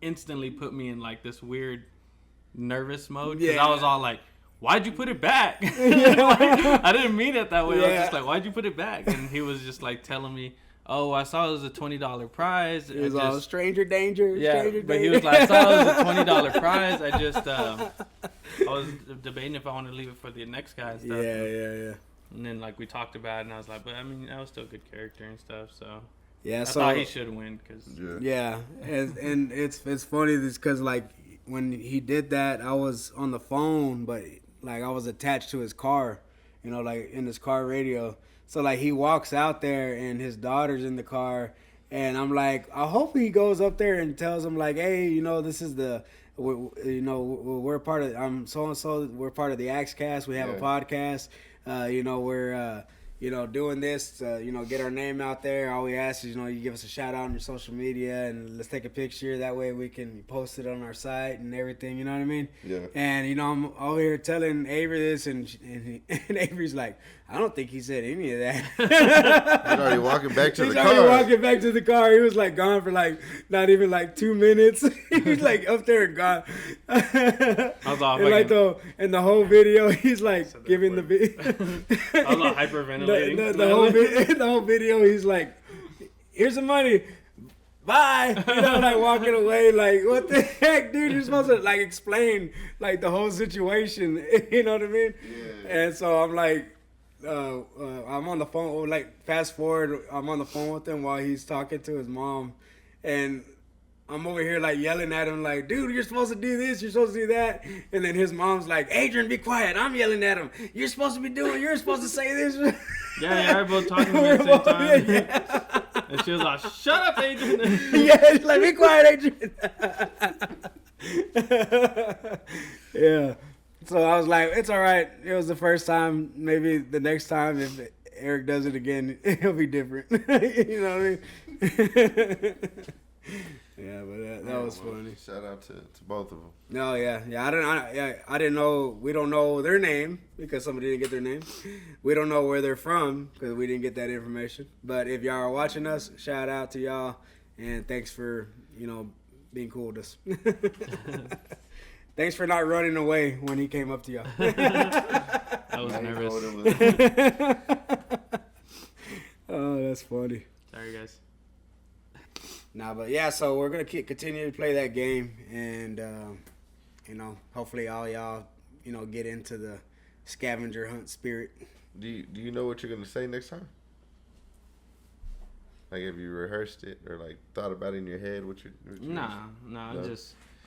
instantly put me in like this weird nervous mode, because I was all like, "Why'd you put it back?" Like, I didn't mean it that way. I was just like, "Why'd you put it back?" And he was just like telling me, "Oh, I saw it was a $20 prize." It was all stranger danger. Yeah, stranger but danger. he was like, "I saw it was a $20 prize. I just I was debating if I want to leave it for the next guy and stuff." Yeah. And then like we talked about it, and I was like, "But I mean, that was still a good character and stuff." So Yeah, I so thought he should win because and it's funny because like when he did that, I was on the phone, but like I was attached to his car, like in his car radio. So like he walks out there and his daughter's in the car, and I'm like, I hope he goes up there and tells him like, "Hey, this is we're part of I'm so and so. We're part of the Axe Cast. We have a podcast. doing this to, get our name out there. All we ask is, you give us a shout out on your social media and let's take a picture. That way we can post it on our site and everything. You know what I mean? Yeah. And, I'm over here telling Avery this and Avery's like, I don't think he said any of that. He's already walking back to the car. He's already walking back to the car. He was like gone for like not even like 2 minutes. He's like up there and gone. I was all and in the whole video, he's like giving the video. I was all hyperventilating. The whole video, he's like, "Here's the money, bye." Like walking away. Like, what the heck, dude? You're supposed to like explain like the whole situation. You know what I mean? Yeah. And so I'm like. I'm on the phone, like fast forward, I'm on the phone with him while he's talking to his mom, and I'm over here like yelling at him like, dude, you're supposed to do this, you're supposed to do that, and then his mom's like, Adrian, be quiet, I'm yelling at him, you're supposed to say this. Yeah, we're both talking at the same time. Yeah. And she was like, shut up, Adrian. Yeah, she's like, be quiet, Adrian. Yeah. So I was like, it's all right. It was the first time. Maybe the next time, if Eric does it again, it'll be different. You know what I mean? Yeah, but that was funny. Shout out to both of them. No, yeah. I didn't know. We don't know their name because somebody didn't get their name. We don't know where they're from because we didn't get that information. But if y'all are watching us, shout out to y'all and thanks for being cool with us. Thanks for not running away when he came up to y'all. I was nervous. Oh, that's funny. Sorry, guys. Nah, but yeah, so we're going to continue to play that game. And, hopefully all y'all, get into the scavenger hunt spirit. Do you know what you're going to say next time? Like, have you rehearsed it or, like, thought about it in your head? Nah, no?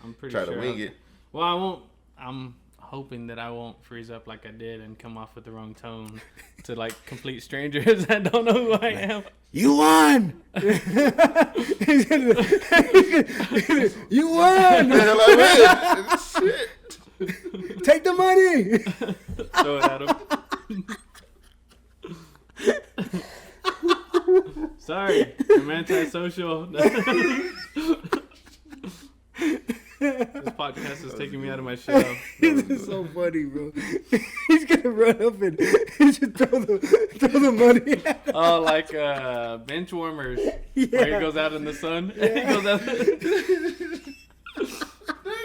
I'm pretty sure. Try to wing it. Well, I won't. I'm hoping that I won't freeze up like I did and come off with the wrong tone to like complete strangers that don't know who I am. You won! You won! Shit. Take the money! Throw it at him. Sorry, I'm antisocial. This podcast is taking me out of my shell. This is so funny, bro. He's gonna run up and just throw the money at him. Oh, like bench warmers, where he goes out in the sun. Yeah. He goes out. There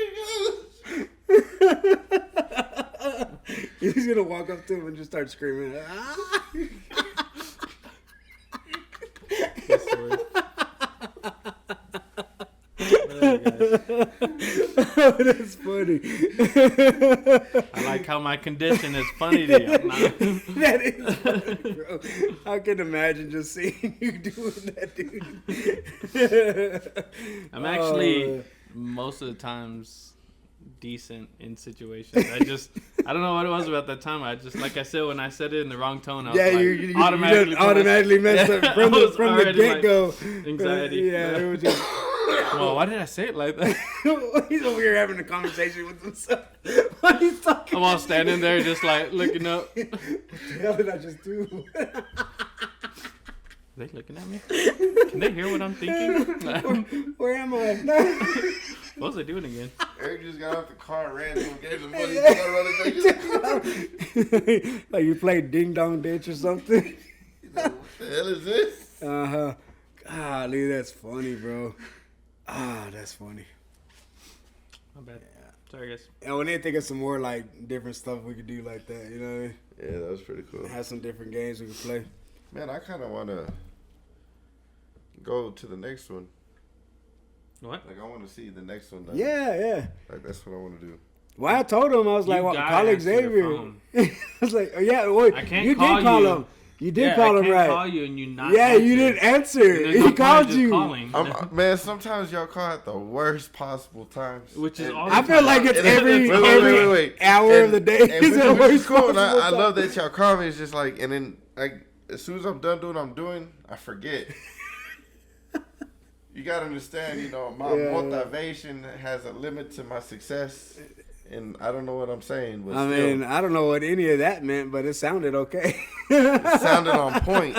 you go. He's gonna walk up to him and just start screaming. Oh, that's funny. I like how my condition is funny to you. That is funny, bro. I can imagine just seeing you doing that, dude. I'm actually most of the times decent in situations. I don't know what it was about that time. I just, like I said, when I said it in the wrong tone, I was you automatically messed up from the get-go. Like, anxiety. Yeah, it was just... Well, why did I say it like that? He's over here having a conversation with himself. What he's talking I'm all standing there just like looking up. What the hell did I just do? Are they looking at me? Can they hear what I'm thinking? Where am I? What was I doing again? Eric just got off the car and ran to him, gave him money, got running back. Like you played Ding Dong Ditch or something. What the hell is this? Uh-huh. Golly, that's funny, bro. That's funny. My bad. Sorry, guys. And we need to think of some more like different stuff we could do like that. You know what I mean? Yeah, that was pretty cool. Have some different games we could play. Man, I kind of want to go to the next one. What? Like, I want to see the next one. Yeah. Like, that's what I want to do. Well, I told him, I was like, call Xavier. I was like, oh, yeah, well, I can't you call did call you. him. You did call him right. I can't call you and you not Yeah, answer. you didn't answer. He called you. Man, sometimes y'all call at the worst possible times. Which is all I feel like it's every Wait. hour of the day. Which the is worst cool. And I possible love time. that y'all call me. It's just like, and then like as soon as I'm done doing what I'm doing, I forget. You gotta understand, my motivation has a limit to my success. and I don't know what I'm saying. But I mean, I don't know what any of that meant, but it sounded okay. it sounded on point,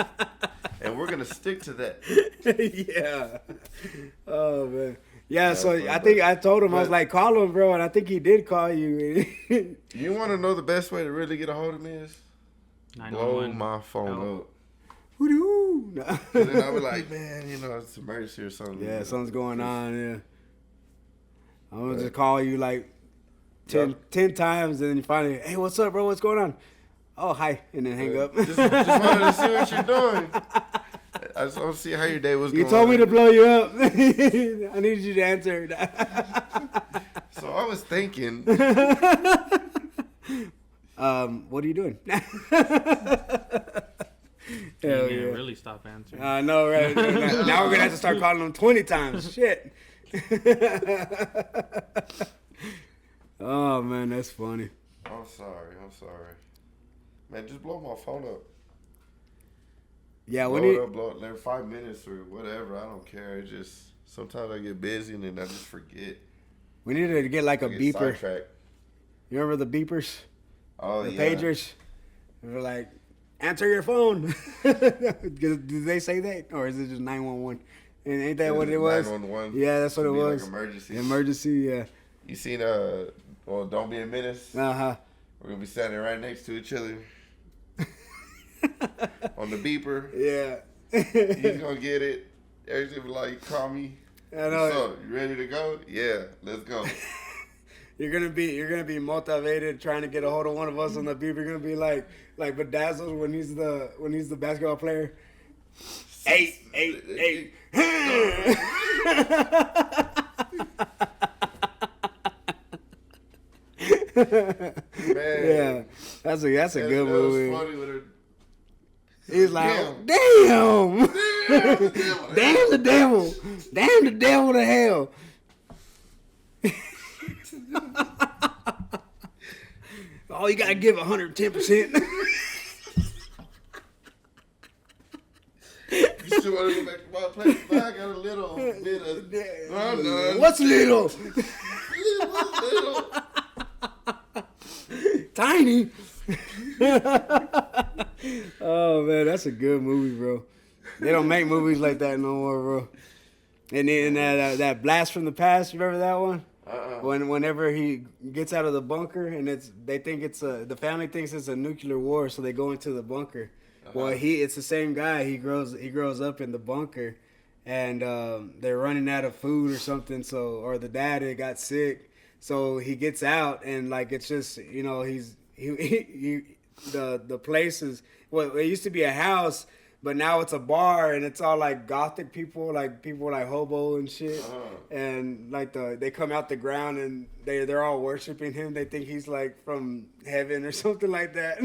and we're gonna stick to that. Yeah. Oh man. Yeah. So but- I think I told him I was but- like, call him, bro, and I think he did call you. You want to know the best way to really get a hold of me is blow 911. my phone up. Woo-doo. No. And then I'll be like, man, it's an emergency or something. Yeah, something's going on. Yeah. I'm gonna just call you like 10 times, and then you finally, hey, what's up, bro? What's going on? Oh, hi, and then hang up. Just wanted to see what you're doing. I just want to see how your day was You going. told me to blow you up. I needed you to answer. So I was thinking, What are you doing? You Hell can't yeah. really stop answering. I know, right? Now we're gonna have to start calling them 20 times. Shit. Oh man, that's funny. I'm sorry. Man, just blow my phone up. Yeah, Blow when it you up, blow it every 5 minutes or whatever. I don't care. It just sometimes I get busy and then I just forget. we need to get like a I get beeper. sidetracked. You remember the beepers? Oh The yeah. pagers? They're like, answer your phone. Did they say that? Or is it just 911? And ain't that what it was? 911. Yeah, that's what it Should be was. Like emergency. Emergency, yeah. You seen well, Don't Be a Menace. Uh-huh. We're gonna be standing right next to each other on the beeper. Yeah. He's gonna get it. Everybody's gonna be like, call me. I know. What's up? You ready to go? Yeah, let's go. You're gonna be motivated trying to get a hold of one of us on the beep. You're gonna be like Bedazzled when he's the basketball player. Eight. Man. Yeah, that's a good That movie. was funny with her. He's like, Damn. damn, Damn, the devil to hell. Oh, you gotta give 110%. You still want to go back to my place? I got a little bit of. I'm done. What's little? Little. Tiny. Oh man, that's a good movie, bro. They don't make movies like that no more, bro. And then that Blast from the Past, you remember that one? Whenever he gets out of the bunker and they think the family thinks it's a nuclear war, so they go into the bunker. Well, it's the same guy. He grows up in the bunker, and they're running out of food or something. Or the dad got sick, so he gets out, and like it's just the place is it used to be a house, but now it's a bar, and it's all like gothic people like hobo and shit, and like they come out the ground and they're all worshiping him. They think he's like from heaven or something like that.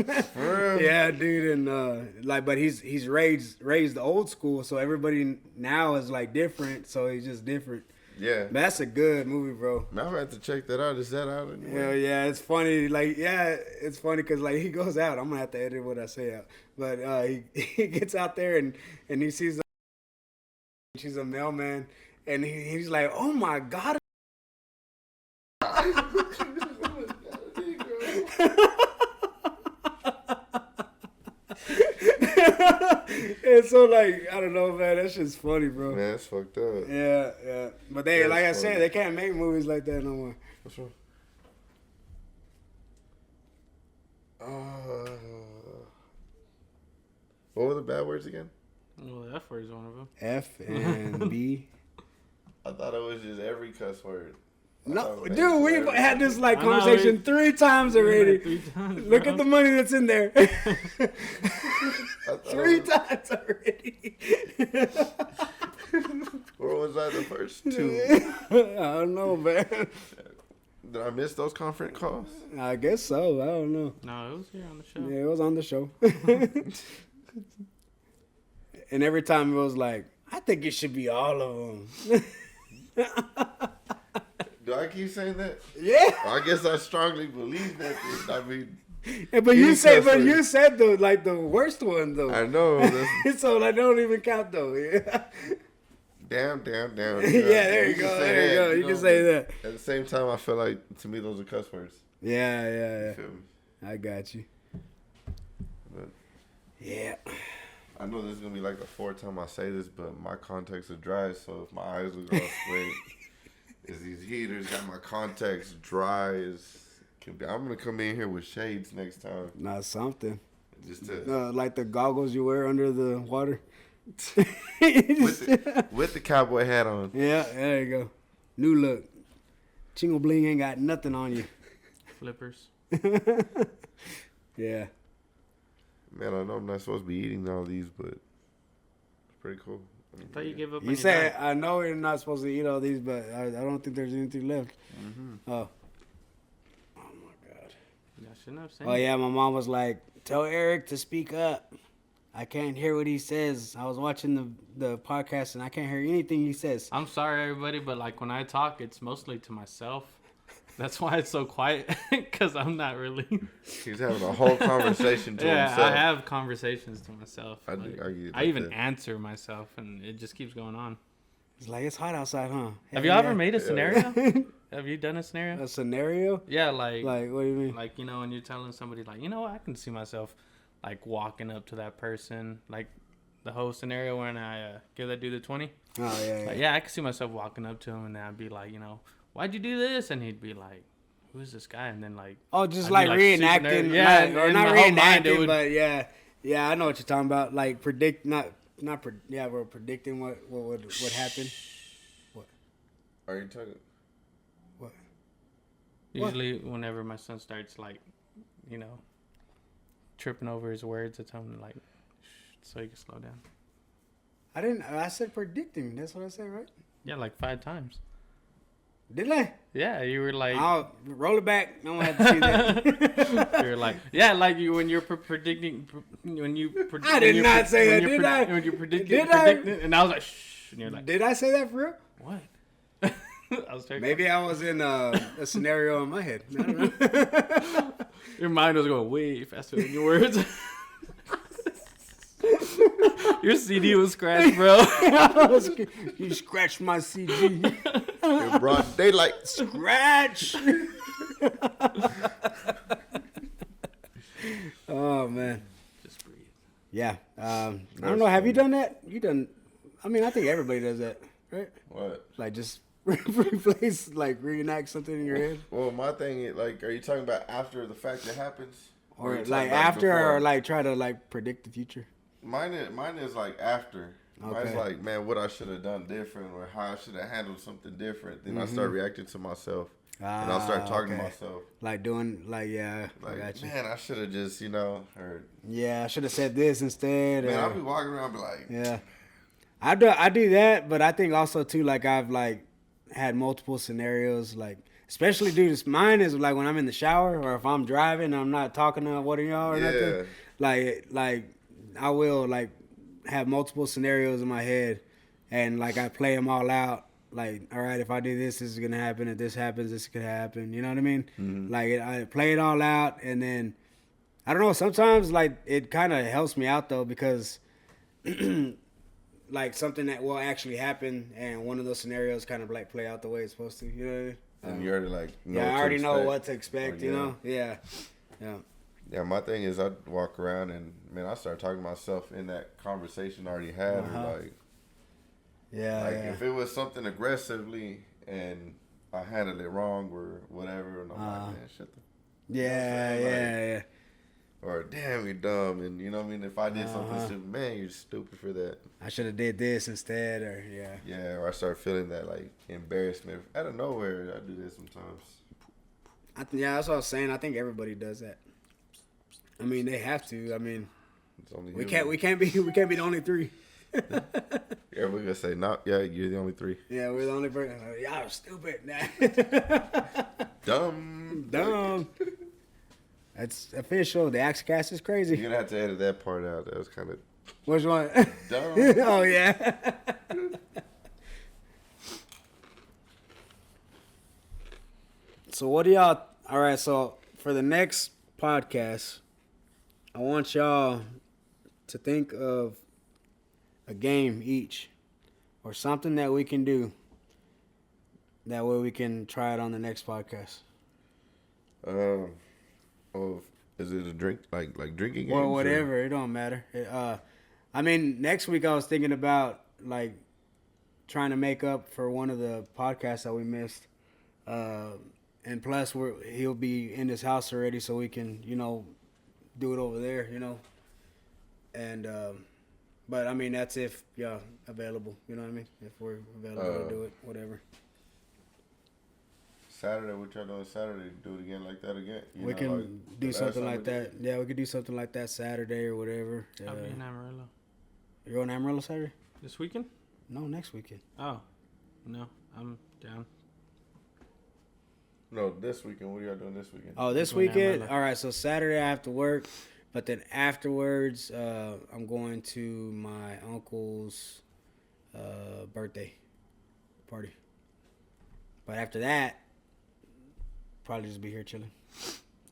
Yeah, dude, and but he's raised old school, so everybody now is like different, so he's just different. Yeah. But that's a good movie, bro. Now I have to check that out. Is that out anymore? Hell yeah, it's funny. Like, yeah, it's funny because like he goes out. I'm gonna have to edit what I say out. But he gets out there and he sees she's a mailman, and he's like, oh my god. And so like I don't know, man. That shit's funny, bro. Man, that's fucked up. Yeah. But they, That's like I funny. said, they can't make movies like that no more. What's wrong? What were the bad words again? Well, the F word is one of them. F and B. I thought it was just every cuss word. No, dude, we've had this like I know, conversation 3 times already. 3 times, Look bro. at the money that's in there. I thought 3 it times already. Where was I the first 2? I don't know, man. Did I miss those conference calls? I guess so. I don't know. No, it was here on the show. Yeah, it was on the show. And every time it was like, I think it should be all of them. Do I keep saying that? Yeah. I guess I strongly believe that. I mean, Yeah, but you Any said, cuss word. the worst one though. I know. That's, So that don't even count though. Yeah. Damn. Yeah, there you go. There you go. You can say that. At the same time, I feel like, to me, those are cuss words. Yeah. You feel me? I got you. But yeah. I know this is going to be like the fourth time I say this, but my contacts are dry, so if my eyes look all sweaty, is these heaters got my contacts dry as can be. I'm going to come in here with shades next time. Not something. Just to... like the goggles you wear under the water. with the cowboy hat on. Yeah, there you go. New look. Chingo Bling ain't got nothing on you. Flippers. Yeah. Man, I know I'm not supposed to be eating all these, but it's pretty cool. I thought you gave up on You your said, diet. I know you're not supposed to eat all these, but I don't think there's anything left. Mm-hmm. Oh my God. I shouldn't have said Oh, yeah, my mom was like, tell Eric to speak up. I can't hear what he says. I was watching the podcast, and I can't hear anything he says. I'm sorry, everybody, but like when I talk, it's mostly to myself. That's why it's so quiet, because I'm not really. He's having a whole conversation to himself. Yeah, I have conversations to myself. I I even answer myself, and it just keeps going on. It's like, it's hot outside, huh? Have you ever made a scenario? Have you done a scenario? A scenario? Yeah, like, what do you mean? Like, you know, when you're telling somebody, like, you know, I can see myself, like, walking up to that person, like the whole scenario when I give that dude the 20. Oh, yeah. Like, yeah, I can see myself walking up to him, and I'd be like, you know, why'd you do this? And he'd be like, who is this guy? And then, like, oh, just I'd like be, like, reenacting. yeah, or in not my whole mind, reenacting, but yeah. Yeah, I know what you're talking about. Like, we're predicting what would happen. What? Are you talking? What? Usually, whenever my son starts, like, you know, tripping over his words, I tell him, like, so he can slow down. I said predicting. That's what I said, right? Yeah, like 5 times. Did I? Yeah, you were like... I'll roll it back. I don't have to see that. You're like... Yeah, like you when you're predicting... I did not say that, did I? When you're predicting... Did I? And I was like, shh. And you're like... Did I say that for real? What? I was Maybe I was in a scenario in my head. I don't know. Your mind was going way faster than your words. Your CD was scratched, bro. You scratched my CD. In broad daylight. Scratch. Oh, man. Just breathe. Yeah. I don't know. Have you done that? I mean, I think everybody does that, right? What? Like, just replace, like, reenact something in your head? Well, my thing is, like, are you talking about after the fact it happens? Or, are you like, talking about after, before? or, like, try to, like, predict the future? Mine is like after. Mine's Okay. like, man, what I should have done different, or how I should have handled something different. Then I start reacting to myself, and I'll start talking to myself. Like doing, like, yeah, I Like, got you. man, I should have just, or Yeah, I should have said this instead. man, or, I'll be walking around, be like, yeah, I do that, but I think also too, like, I've like had multiple scenarios, like, especially, dude, mine is like when I'm in the shower or if I'm driving and I'm not talking to one of y'all or nothing. Like I will like have multiple scenarios in my head, and like I play them all out. Like, all right, if I do this, this is gonna happen. If this happens, this could happen. You know what I mean? Mm-hmm. Like I play it all out, and then I don't know. Sometimes like it kind of helps me out though, because like something that will actually happen, and one of those scenarios kind of like play out the way it's supposed to. You know what I mean? and you already like, know Yeah, what I to already know expect. what to expect. Or, You know? Yeah. Yeah, my thing is I walk around and, man, I start talking to myself in that conversation I already had. Uh-huh. Or like Yeah. if it was something aggressively and I handled it wrong or whatever, and I'm like, man, shut the... Yeah. Or, damn, you're dumb. And, you know what I mean? If I did something stupid, man, you're stupid for that. I should have did this instead, or yeah. Yeah, or I start feeling that, like, embarrassment. Out of nowhere, I do that sometimes. Yeah, that's what I was saying. I think everybody does that. I mean, they have to. I mean, It's only we human. can't be the only 3. Yeah, we're going to say, no, yeah, you're the only 3. Yeah, we're the only person. Y'all are stupid. Dumb. That's official. The Axcast is crazy. You're going to have to edit that part out. That was kind of Which one? dumb. Oh, yeah. So what do y'all... All right, so for the next podcast, I want y'all to think of a game each or something that we can do. That way we can try it on the next podcast. Oh, is it a drink like drinking games? Or whatever. It don't matter. I mean, next week I was thinking about like trying to make up for one of the podcasts that we missed. And plus he'll be in his house already, so we can, do it over there, And but I mean that's if available, you know what I mean? If we're available to do it, whatever. Saturday, what y'all doing Saturday? Do it again like that again? We can do something like that. Yeah, we could do something like that Saturday or whatever. I'll be in Amarillo. You're going to Amarillo Saturday? This weekend? No, next weekend. Oh, no, I'm down. No, this weekend. What are y'all doing this weekend? Oh, this weekend? All right, so Saturday I have to work, but then afterwards I'm going to my uncle's birthday party. But after that, probably just be here chilling.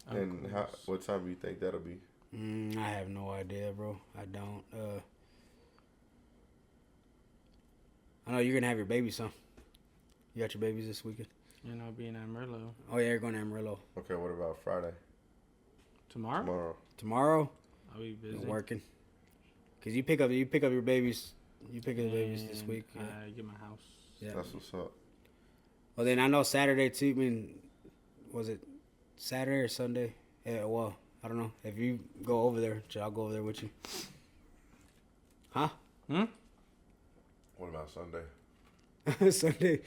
And what time do you think that'll be? I have no idea, bro. I don't. I know you're going to have your babies, son. You got your babies this weekend? And I'll be in Amarillo. Oh, yeah, you're going to Amarillo. Okay, what about Friday? Tomorrow? Tomorrow? I'll be busy. You're working. Because you pick up your babies. You pick up the babies this week. Yeah. I get my house. Yeah. That's what's up. Well, then I know Saturday, too. I mean, was it Saturday or Sunday? Yeah, well, I don't know. If you go over there, I'll go over there with you. Huh? What about Sunday? Sunday.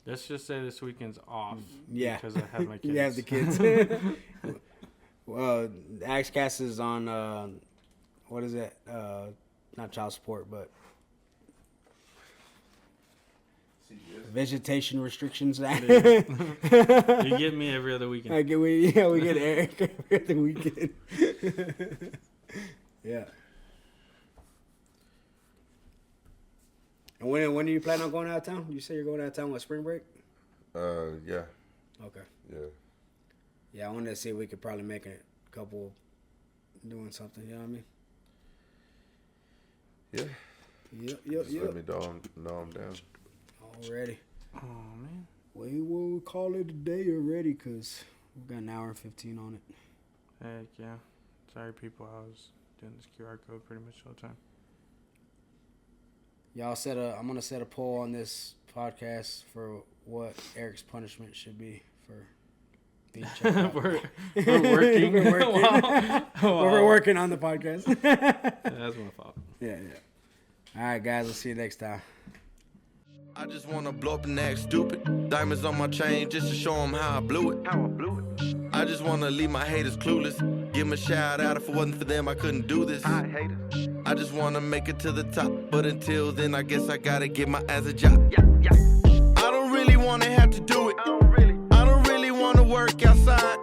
Let's just say this weekend's off. Yeah. Because I have my kids. You have the kids. Well, AXCast is on, what is it? Not child support, but vegetation restrictions. You get me every other weekend. We get Eric every other weekend. Yeah. And when do you plan on going out of town? You say you're going out of town with spring break? Yeah. Okay. Yeah. Yeah, I wanted to see if we could probably make a couple doing something, you know what I mean? Yeah. Yep. Just let me know I'm down. Already. Oh, man. We will call it a day already because we've got an hour and 15 on it. Heck yeah. Sorry, people. I was doing this QR code pretty much all the time. Y'all I'm going to set a poll on this podcast for what Eric's punishment should be for being checked out. We're working. We're working on the podcast. That's my fault. Yeah. All right, guys. We'll see you next time. I just wanna blow up and act stupid. Diamonds on my chain just to show them how I blew it. I just wanna leave my haters clueless. Give them a shout out. If it wasn't for them, I couldn't do this. I just wanna make it to the top, but until then, I guess I gotta get my ass a job. I don't really wanna have to do it. I don't really wanna work outside.